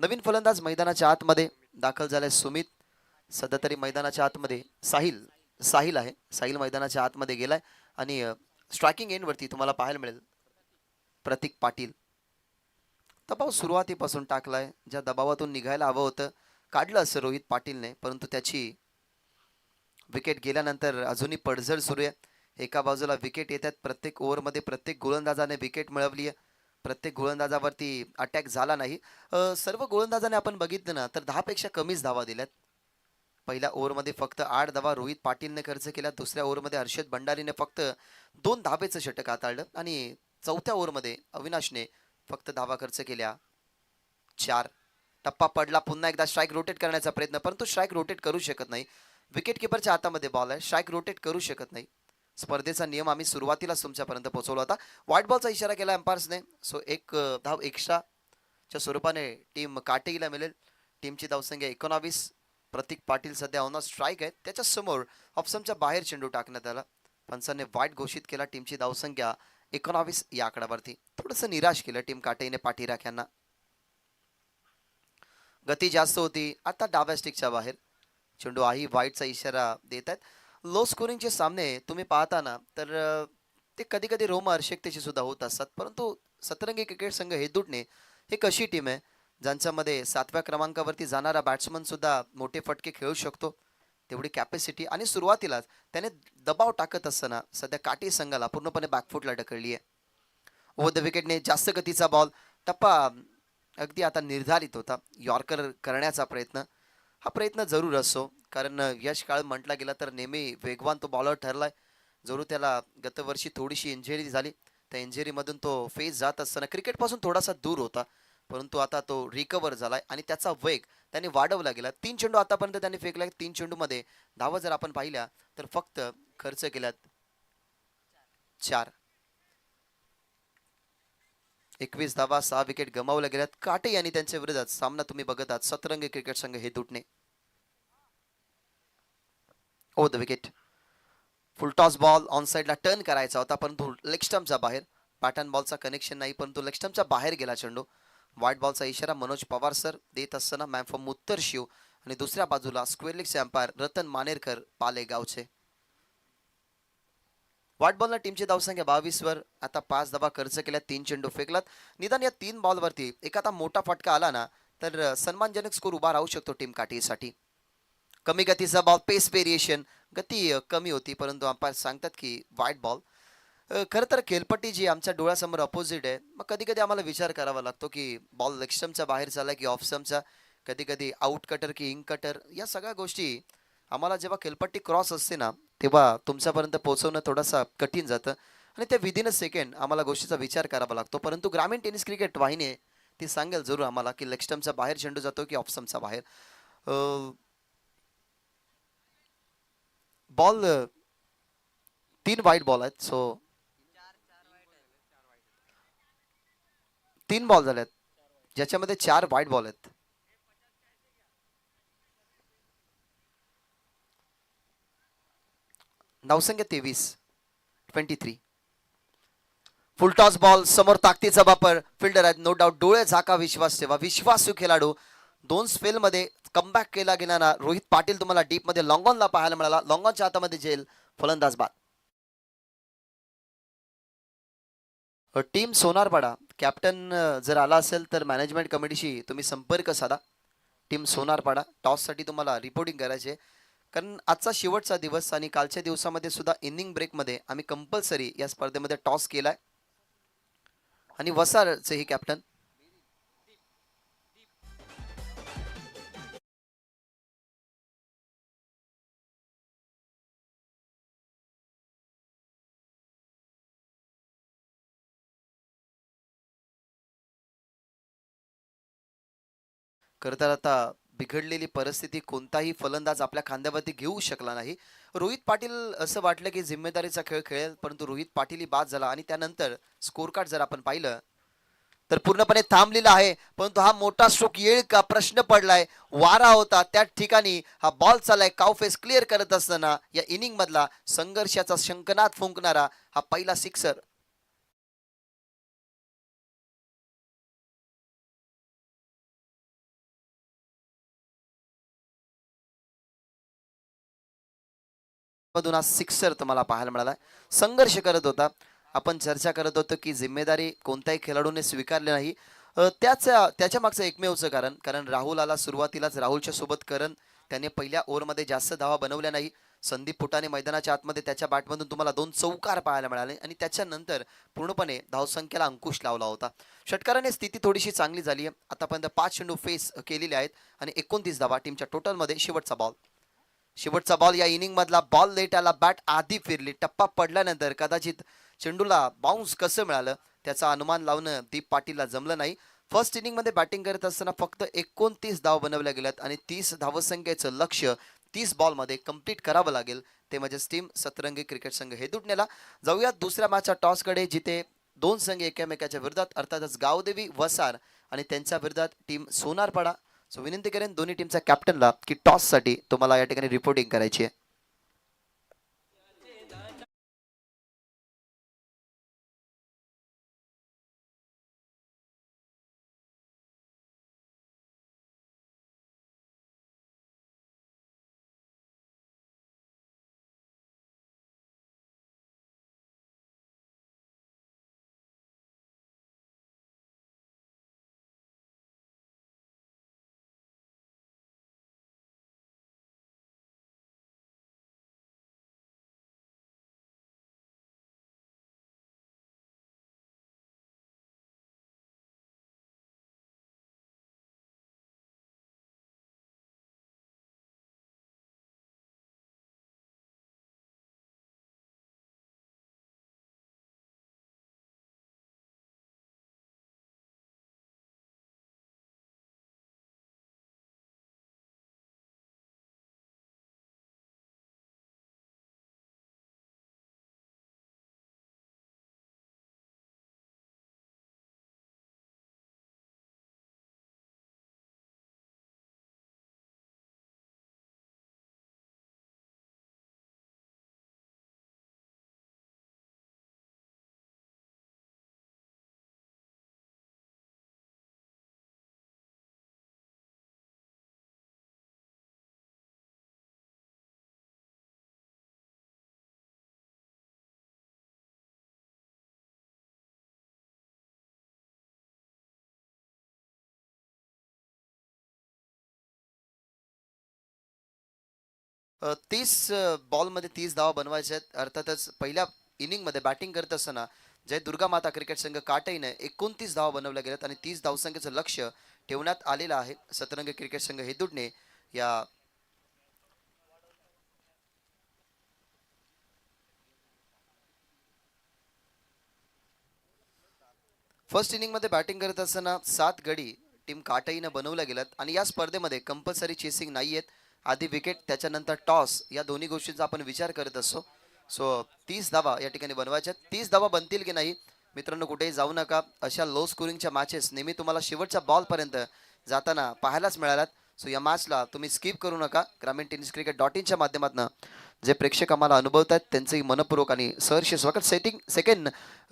नवीन फलंदाज मैदानाच्या आतमध्ये दाखल झालाय सुमित. सध्या तरी मैदानाच्या आतमध्ये साहिल आहे. साहिल मैदानाच्या आतमध्ये गेलाय आणि स्ट्रायकिंग एंडवरती तुम्हाला पाहायला मिळेल प्रतीक पाटील. दबाव सुरुवातीपासून टाकलाय. ज्या दबावातून निघायला हवं होतं काढलं असं रोहित पाटीलने, परंतु त्याची विकेट गेल्यानंतर अजूनही पडझड सुरू आहे. एका बाजूला विकेट येत आहेत. प्रत्येक ओव्हरमध्ये प्रत्येक गोलंदाजाने विकेट मिळवली आहे. प्रत्येक गोलंदाजावरती अटॅक झाला नाही. सर्व गोलंदाजाने आपण बघितलं ना तर 10 पेक्षा कमीच धावा दिल्यात. पहिल्या ओव्हरमध्ये फक्त 8 धावा रोहित पाटीलने खर्च केल्या. दुसऱ्या ओव्हरमध्ये हर्षद भंडारीने फक्त 2 धावेचं षटक हाताळलं आणि चौथ्या ओव्हरमध्ये अविनाशने फक्त धावा खर्च केल्या 4. टप्पा पडला. पुन्हा एकदा स्ट्राईक रोटेट करण्याचा प्रयत्न, परंतु स्ट्राईक रोटेट करू शकत नाही. विकेट किपरच्या हातामध्ये बॉल आहे. स्ट्राईक रोटेट करू शकत नाही. स्पर्धेचा नियम आम्ही सुरुवातीलाच तुमच्यापर्यंत पोहोचवला होता. व्हाईट बॉलचा इशारा केला अंपायर्सने. सो एक धाव एक्स्ट्राच्या स्वरूपाने टीम काटेला मिळेल. टीमची धावसंख्या 19. प्रतीक पाटील सध्या ऑन स्ट्राईक आहेत. त्याच्या समोर ऑप्शनच्या बाहेर चेंडू टाकण्यात आला. पंचांनी वाईट घोषित केला. टीमची धावसंख्या 19 या आकड्यावरती. थोडंसं निराश केलं टीम काटेने पाठीराख यांना. गती जास्त होती. आता डाव्या स्टिकच्या बाहेर चेंडू आही वाईटचा इशारा देत आहेत. लो स्कोरिंगचे सामने तुम्ही पाहताना तर ते कधी कधी रोमहर्षकतेचे सुद्धा होत असतात. परंतु सतरंगी क्रिकेट संघ हेदुटणे हे कशी टीम आहे ज्यांच्यामध्ये 7व्या क्रमांकावरती जाणारा बॅट्समन सुद्धा मोठे फटके खेळू शकतो. तेवढी कॅपॅसिटी आणि सुरुवातीलाच त्याने दबाव टाकत असताना सध्या काटी संघाला पूर्णपणे बॅकफुटला ढकलली आहे. ओव्हर द विकेटने जास्त गतीचा बॉल. टप्पा अगदी आता निर्धारित होता. यॉर्कर करण्याचा प्रयत्न, हा प्रयत्न जरूर असतो कारण यश काळ म्हटला गेला तर नेहमी वेगवान तो बॉलर ठरलाय. जरूर त्याला गतवर्षी थोडीशी इंजुरी झाली. त्या इंजुरीमधून तो फेस जात असताना क्रिकेटपासून थोडासा दूर होता. परंतु आता तो रिकवर झालाय आणि त्याचा वेग त्याने वाढवला गेला. 3 चेंडू आतापर्यंत त्याने फेकले. 3 चेंडूमध्ये धावा जर आपण पाहिल्या तर फक्त खर्च केल्यात 4. 21 धावा, 6 विकेट गमावल्या गेल्यात. काटे यांनी त्यांच्या विरोधात सामना तुम्ही बघत आहात. सतरंगी क्रिकेट संघ हे तुटणे. Over the wicket. Full toss ball on साइडला टर्न करायचा होता परंतु लेग स्टंपच्या बाहेर. पॅटर्न बॉलचा कनेक्शन नाही परंतु लेग स्टंपच्या बाहेर गेला चेंडू. व्हाईट बॉलचा इशारा मनोज पवार सर देत असताना मॅन फ्रॉम उत्तर शिव आणि दुसऱ्या बाजूला square लेगचे umpire Ratan Manerkar पालेगावचे. White बॉलला टीमची धावसंख्या 22 वर. आता 5 धावा खर्च केल्या. 3 चेंडू फेकलात. निदान या 3 बॉलवरती एखादा मोठा फटका आला ना तर सन्मानजनक स्कोर उभा राहू शकतो टीम काठीसाठी. कमी गतीचा बॉल, पेस व्हेरिएशन, गती कमी होती परंतु अंपायर सांगतात की व्हाईट बॉल. खरं तर खेळपट्टी जी आमच्या डोळ्यासमोर अपोजिट आहे. मग कधी कधी आम्हाला विचार करावा लागतो की बॉल लेग स्टंपच्या बाहेर चालला की ऑफ स्टंपच्या, कधी कधी आउट कटर की इन कटर. या सगळ्या गोष्टी आम्हाला जेव्हा खेळपट्टी क्रॉस असते ना तेव्हा तुमच्यापर्यंत पोहोचवणं थोडंसं कठीण जातं आणि त्या विदिन अ सेकंड आम्हाला गोष्टीचा विचार करावा लागतो. परंतु ग्रामीण टेनिस क्रिकेट वाहिनी आहे ती सांगेल जरूर आम्हाला की लेग स्टंपच्या बाहेर चेंडू जातो की ऑफ स्टंपच्या बाहेर. बॉल 3 वाईट बॉल आहेत. सो 3 बॉल झालेत ज्याच्यामध्ये 4 वाईट बॉल आहेत. धावसंख्या 23. फुल टॉस बॉल समोर ताकदीचा वापर. फिल्डर आहेत नो डाऊट. डोळे झाका, विश्वास ठेवा. विश्वासू खेळाडू. 2 स्पेल मध्ये कमबॅक केला गेला. रोहित पाटील तुम्हाला डीप मध्ये लॉंग ऑनला पाहायला मिळाला. लॉंग ऑनच्या हातामध्ये जेल. फलंदाज बाद. टीम सोनारपाडा कॅप्टन जर आला असेल तर मॅनेजमेंट कमिटीशी तुम्ही संपर्क साधा. टीम सोनारपाडा टॉससाठी तुम्हाला रिपोर्टिंग करायचे कारण आजचा शेवटचा दिवस आणि कालच्या दिवसामध्ये सुद्धा इनिंग ब्रेकमध्ये आम्ही कंपल्सरी या स्पर्धेमध्ये टॉस केलाय आणि वसारचे ही कॅप्टन. खरं तर आता बिघडलेली परिस्थिती कोणताही फलंदाज आपल्या खांद्यावरती घेऊ शकला नाही. रोहित पाटील असं वाटलं की जिम्मेदारीचा खेळ खेळेल परंतु रोहित पाटील बाद झाला आणि त्यानंतर स्कोर कार्ड जर आपण पाहिलं तर पूर्णपणे थांबलेला आहे. परंतु हा मोठा स्ट्रोक येईल का प्रश्न पडलाय. वारा होता त्या ठिकाणी हा बॉल चाललाय. काउफेस क्लिअर करत असताना या इनिंग मधला संघर्षाचा शंखनाद फुंकणारा हा पहिला सिक्सर. मधून हा सिक्सर तुम्हाला पाहायला मिळाला. संघर्ष करत होता. आपण चर्चा करत होतो की जिम्मेदारी कोणत्याही खेळाडूने स्वीकारली नाही. त्याच्या मागचं एकमेवचं कारण कारण राहुल आला सुरुवातीलाच. राहुलच्या सोबत करण त्याने पहिल्या ओव्हरमध्ये जास्त धावा बनवल्या नाही. संदीप पुटाने मैदानाच्या आतमध्ये त्याच्या बॅटमधून तुम्हाला 2 चौकार पाहायला मिळाले आणि त्याच्यानंतर पूर्णपणे धावसंख्येला अंकुश लावला होता. षटकाराने स्थिती थोडीशी चांगली झाली आहे. आतापर्यंत 5 चेंडू फेस केलेले आहेत आणि 29 धावा टीमच्या टोटलमध्ये. शेवटचा बॉल या इनिंग मधला बॉल लेट आला. बॅट आधी फिरली. टप्पा पडल्यानंतर कदाचित चेंडूला बाउन्स कसं मिळालं त्याचा अनुमान लावणं दीप पाटीलला जमलं नाही. फर्स्ट इनिंग मध्ये बॅटिंग करत असताना फक्त 29 धाव बनवल्या गेल्यात आणि 30 धावसंख्येचं लक्ष्य 30 बॉल मध्ये कंप्लीट करावं लागेल. ते म्हणजे टीम सतरंगी क्रिकेट संघ हे दुटण्याला. जाऊयात दुसऱ्या मॅचच्या टॉस कडे जिथे 2 संघ एकमेकाच्या विरोधात अर्थातच गावदेवी वसार आणि त्यांच्या विरोधात टीम सोनारपाडा. सो विनंती करेन दोन्ही टीमच्या कॅप्टनला की टॉस साठी तुम्हाला या ठिकाणी रिपोर्टिंग करायची आहे. 30 बॉलमध्ये 30 धावा बनवायच्या आहेत. अर्थातच पहिल्या इनिंगमध्ये बॅटिंग करत असताना जय दुर्गा माता क्रिकेट संघ काटईने 29 धावा बनवल्या गेल्यात आणि 30 धावसंख्येचं लक्ष्य ठेवण्यात आलेलं आहे. सतरंगी क्रिकेट संघ हेदुडने या फर्स्ट इनिंगमध्ये बॅटिंग करत असताना 7 गडी टीम काटाईनं बनवल्या गेल्यात आणि या स्पर्धेमध्ये कंपल्सरी चेसिंग नाही आहेत. आधी विकेट त्याच्यानंतर टॉस या दोन्ही गोष्टींचा आपण विचार करत असतो. सो 30 धावा या ठिकाणी बनवायच्या. 30 धावा बनतील की नाही मित्रांनो कुठेही जाऊ नका. अशा लो स्कोरिंगच्या मॅचेस नेहमी तुम्हाला शेवटच्या बॉलपर्यंत जाताना पाहायलाच मिळाल्यात. सो या मॅचला तुम्ही स्किप करू नका. ग्रामीण टेनिस क्रिकेट .inच्या माध्यमातून जे प्रेक्षक आम्हाला अनुभवत आहेत त्यांचंही मनपूर्वक आणि सहर्ष स्वागत. सेकंड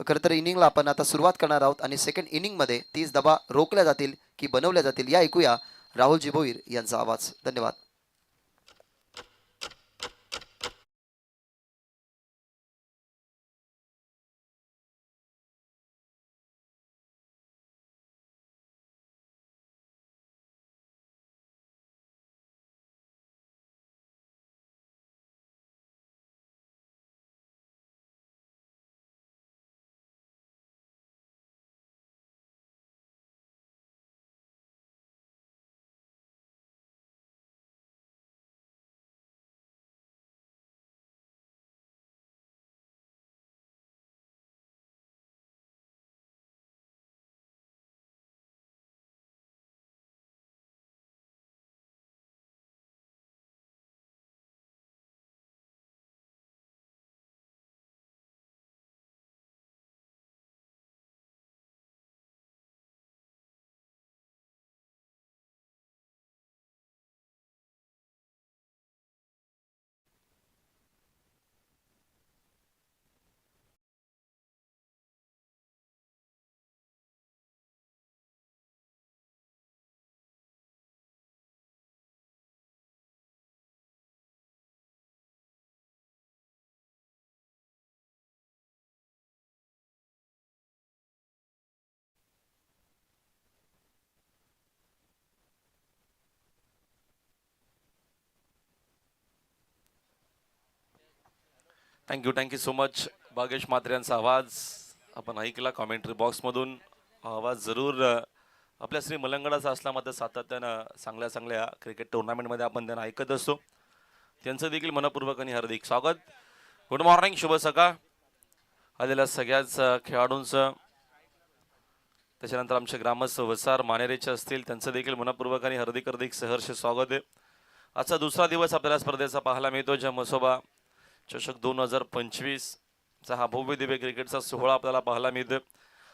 खरं तर इनिंगला आपण आता सुरुवात करणार आहोत आणि सेकंड इनिंगमध्ये 30 धावा रोखल्या जातील की बनवल्या जातील या ऐकूया राहुलजी भोईर यांचा आवाज. धन्यवाद. Thank you so much. Bhagesh Mhatre यांचा आवाज आपण ऐकला कॉमेंट्री बॉक्समधून. आवाज जरूर आपल्या श्री मलंगडाचा असला मात्र सातत्यानं चांगल्या क्रिकेट टुर्नामेंटमध्ये आपण त्यांना ऐकत असतो. त्यांचं देखील मनपूर्वक आणि हार्दिक स्वागत. गुड मॉर्निंग, शुभ सकाळ आलेल्या सगळ्याच खेळाडूंचं. त्याच्यानंतर आमचे ग्रामस्थ वसार मानेरेचे असतील त्यांचं देखील मनपूर्वक आणि हार्दिक सहर्ष स्वागत आहे. आजचा दुसरा दिवस आपल्याला स्पर्धेचा पाहायला मिळतो. ज्या मसोबा चषक 2025 चा हा भव्य दिव्य क्रिकेटचा सोहळा आपल्याला पाहायला मिळतो.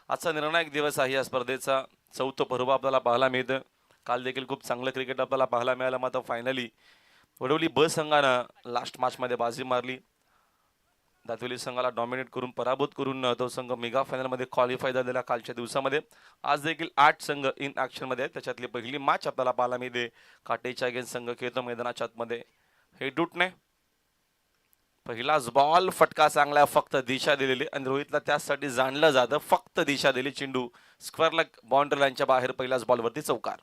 आजचा निर्णायक दिवस आहे या स्पर्धेचा. चौथं पर्व आपल्याला पाहायला मिळतं. काल देखील खूप चांगलं क्रिकेट आपल्याला पाहायला मिळालं. मात्र फायनली वडवली ब संघानं लास्ट मॅचमध्ये बाजी मारली. दातवली संघाला डॉमिनेट करून पराभूत करून तो संघ मेगा फायनलमध्ये क्वालिफाय झालेला कालच्या दिवसामध्ये. आज देखील 8 संघ इन ॲक्शनमध्ये आहेत. त्याच्यातली पहिली मॅच आपल्याला पाहायला मिळते. काटेच्या अगेन्स्ट संघ खेळतो मैदानाच्या आतमध्ये. हे डूटने पहिलाच बॉल फटका चांगला, फक्त दिशा दिलेली आणि रोहितला त्यासाठी जाणलं जातं. फक्त दिशा दिली. चेंडू स्क्वेअरला बाउंड्री लाईनच्या बाहेर पहिल्याच बॉलवरती चौकार.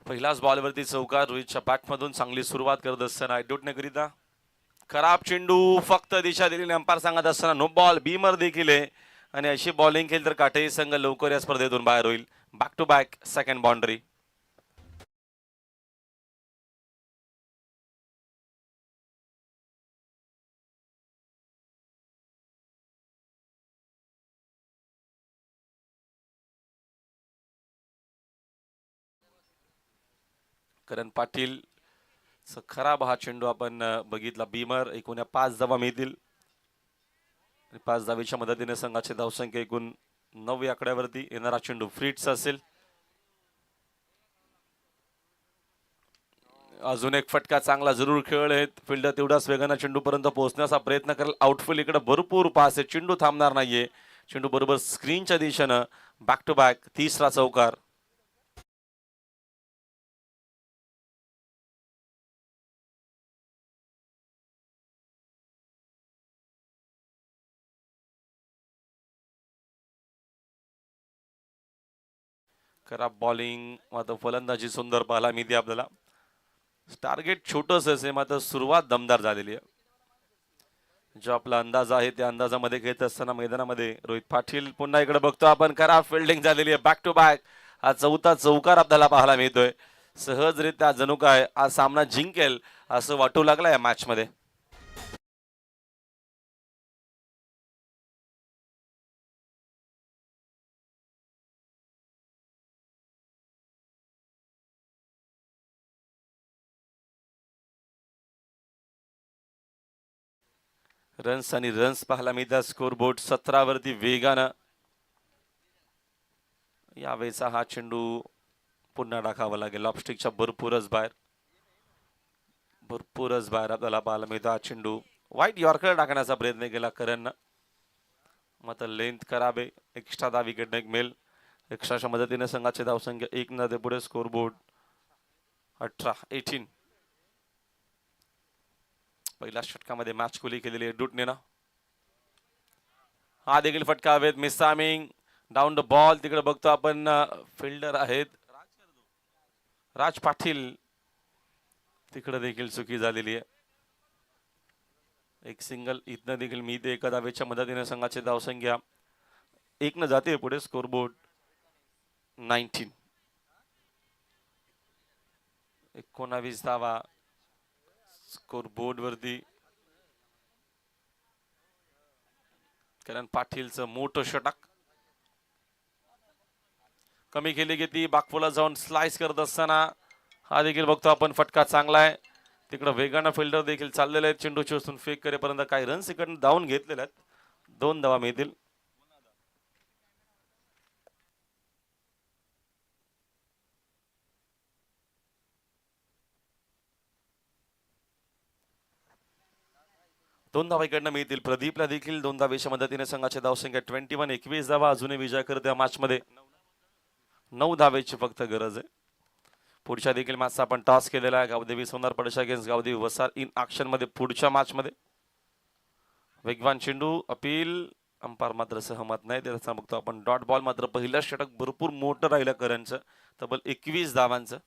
पहिल्याच बॉलवरती चौकार. रोहितच्या बॅटमधून चांगली सुरुवात करत असताना डूटनेकरिता खराब चेंडू, फक्त दिशा दिली. अंपायर सांगत असताना नो बॉल. बीमर देखील आहे आणि अशी बॉलिंग केली तर काटेरी संघ लवकर या स्पर्धेतून बाहेर होईल. Back to back second boundary. Karan Patil खराब हा चेंडू आपण बघितला. बीमर. एकूण 5 धावा मिळतील. 5 धावेच्या मदतीने संघाची धावसंख्या एकूण 9 या आकड्यावरती. येणारा चेंडू फ्रीटचा असेल. अजून एक फटका चांगला जरूर खेळले. फिल्डर तेवढाच वेगाने चेंडू पर्यंत पोहोचण्याचा प्रयत्न करेल. आउटफील्ड इकडे भरपूर पास आहे. चेंडू थांबणार नाहीये. चेंडू बरोबर स्क्रीनच्या दिशेनं बॅक टू बॅक तिसरा चौकार. खराब बॉलिंग मात्र फलंदाजी सुंदर पाहायला मिळते आपल्याला. टार्गेट छोटंच असे मात्र सुरुवात दमदार झालेली आहे. जो आपला अंदाज आहे त्या अंदाजामध्ये खेळत असताना मैदानामध्ये रोहित पाटील पुन्हा इकडे बघतो आपण. खराब फिल्डिंग झालेली आहे. बॅक टू बॅक हा चौथा चौकार आपल्याला पाहायला मिळतोय. सहजरित्या जणू काय हा सामना जिंकेल असं वाटू लागला या मॅच मध्ये. रन्स आणि रन्स पाहायला मिळतात. स्कोर बोर्ड 17 वरती वेगानं. यावेळेचा हा चेंडू पुन्हा टाकावा लागेल. लॉपस्टिकच्या भरपूरच बाहेर आपल्याला पाहायला मिळतो. हा चेंडू वाईट यॉर्कर टाकण्याचा प्रयत्न केला करणनं मात्र लेंथ खराब आहे. एक्स्ट्रा दा विकेट मिळेल. एक्स्ट्राच्या मदतीने संघाचे धावसंख्या 1 न ते पुढे. Score board 18. पहिल्या षटकामध्ये मॅच खुली केलेली आहे डुटनेनं. हा देखील फटका हवेत. मिसामिंग डाऊन द बॉल. तिकडे बघतो आपण फिल्डर आहेत राज पाटील. तिकडे देखील चुकी झालेली आहे. एक सिंगल इथनं देखील मी ते एका धावेच्या मदतीने संघाचे धावसंख्या 1 न जाते पुढे. Score board 19. 19 धावा स्कोर बोर्ड वरती. कारण पाटीलचं मोठं षटक कमी केली घेतली. बागफोला जाऊन स्लाइस करत असताना हा देखील बघतो आपण फटका चांगला आहे. तिकडे वेगानं फिल्डर देखील चाललेले आहेत. चेंडू चोसून फेक करेपर्यंत काही रन्स इकडून धावून घेतलेले आहेत. 2 धावा मिळतील. दोन धावा इकडनं मिळतील. प्रदीपला देखील 2 धावेच्या मदतीने संघाच्या धावसंख्या 21. 21 धावा अजूनही विजय करत या मॅच मध्ये. 9 धावेची फक्त गरज आहे. पुढच्या देखील मॅचचा आपण टॉस केलेला आहे. गावदेवी सोनार पडशा अगेन्स्ट गावदेवी वसार इन ऍक्शन मध्ये पुढच्या मॅच मध्ये. वेगवान चेंडू अपील. अंपायर मात्र सहमत नाही. त्याचा बघतो आपण डॉट बॉल. मात्र पहिलं षटक भरपूर मोठं राहिलं करणचं. तब्बल 21 धावांचं.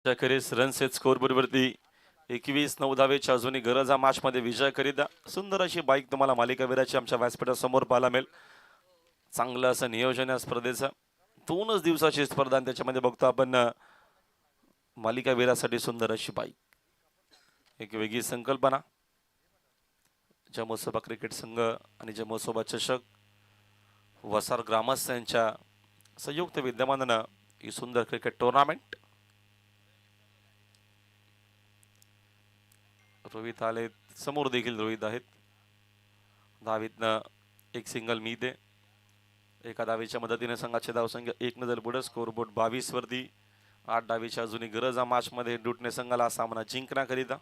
अखेरीस रन्स आहेत स्कोर बोर्ड वरती. 21. 9 धावेच्या अजूनही गरज. मॅच मध्ये विजय करीत सुंदर अशी बाईक तुम्हाला मालिकावीराची आमच्या व्यासपीठासमोर पाहायला मिळेल. चांगलं असं नियोजन या स्पर्धेचं. 2च दिवसाची स्पर्धा आणि त्याच्यामध्ये बघतो आपण मालिकावीरासाठी सुंदर अशी बाईक. एक वेगळी संकल्पना. जमोसोबा क्रिकेट संघ आणि जमोसोबा चषक वसार ग्रामस्थ यांच्या संयुक्त विद्यमानानं ही सुंदर क्रिकेट टुर्नामेंट. रोहित आले समोर देखील रोहित आहेत. धावीतनं एक सिंगल मी दे. एका धावेच्या मदतीने संघाची धावसंख्या 1 न झाली पुढे. स्कोर बोर्ड 22 वरती. 8 धावेची अजूनही गरज या मॅच मध्ये. डुटणे संघाला सामना जिंकण्याकरिता.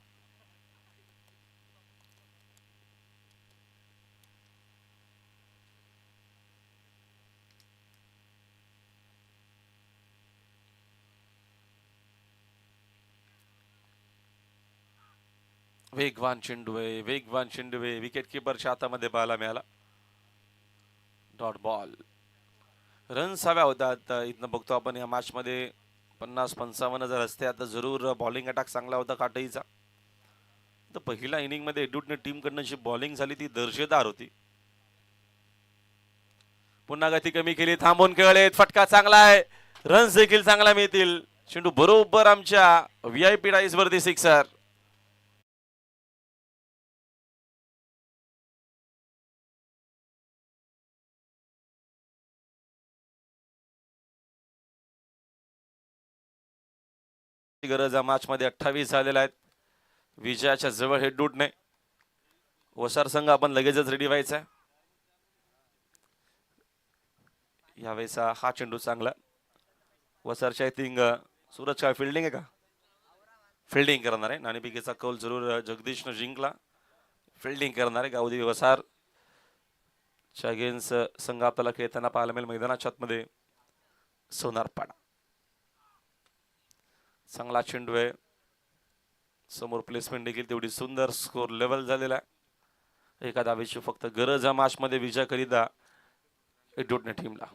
वेगवान चेंडू विकेट किपरच्या हातामध्ये पाहायला मिळाला. Dot ball. रन्स हव्या होतात. इथनं बघतो आपण या मॅच मध्ये 50-55 जर असते आता जरूर. बॉलिंग अटॅक चांगला होता काटईचा. तर पहिल्या इनिंग मध्ये एडूटने टीम कडनं जी बॉलिंग झाली ती दर्जेदार होती. पुन्हा गती कमी केली. थांबून खेळलेत. फटका चांगला आहे. रन्स देखील चांगला मिळतील. चेंडू बरोबर आमच्या VIP डाईस वरती सिक्सर. गरज या मॅच मध्ये 28 झालेल्या आहेत. विजयाच्या जवळ हे डूटने. वसार संघ आपण लगेचच रेडी व्हायचा. यावेळेचा हा चेंडू चांगला. वसारच्या आय थिंक सूरज काय फिल्डिंग आहे का? फिल्डिंग करणार आहे. नाणेफेकीचा कौल जरूर जगदीशनं जिंकला. फिल्डिंग करणार आहे गावदेवी वसार अगेन्स्ट संघ आपल्याला खेळताना पाहायला मिळेल मैदानाच्या आतमध्ये सोनारपाडा. चांगला चेंडू आहे. समोर प्लेसमेंट देखील तेवढी सुंदर. स्कोर लेवल झालेला आहे. एका धावेची फक्त गरज या मॅच मध्ये विजय करिता एडूटने टीमला.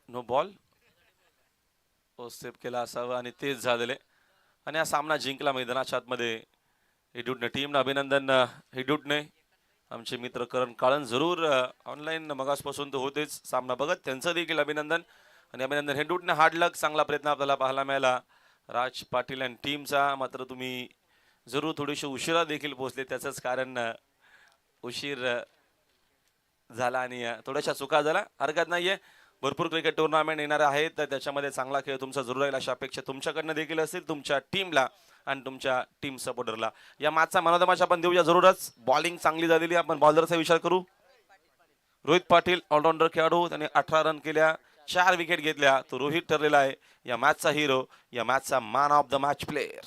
नो बॉल सेफ केला असावा आणि तेच झालेले. आणि हा सामना जिंकला मैदानाच्या आतमध्ये हिडूटने टीमनं. अभिनंदन हिडूटने. आमचे मित्र करण काळन जरूर ऑनलाईन मगासपासून तर होतेच सामना बघत, त्यांचं देखील अभिनंदन. आणि अभिनंदन हिडूटने. हार्ड लक. चांगला प्रयत्न आपल्याला पाहायला मिळाला राज पाटील आणि टीमचा. मात्र तुम्ही जरूर थोडेसे उशिरा देखील पोहोचले. त्याचंच कारण उशीर झाला आणि थोड्याशा चुका झाला. हरकत नाहीये. भरपूर क्रिकेट टुर्नामेंट येणार आहेत तर त्याच्यामध्ये चांगला खेळ तुमचा जरूर राहील अशा अपेक्षा तुमच्याकडनं देखील असेल तुमच्या टीमला आणि तुमच्या टीम सपोर्टरला. या मॅचचा मनोदमाच आपण देऊया जरूरच. बॉलिंग चांगली झालेली. आपण बॉलरचा विचार करू. रोहित पाटील ऑलराऊंडर खेळाडू. त्याने 18 रन केल्या, 4 विकेट घेतल्या. तो रोहित ठरलेला आहे या मॅचचा हिरो, या मॅचचा man of the match player.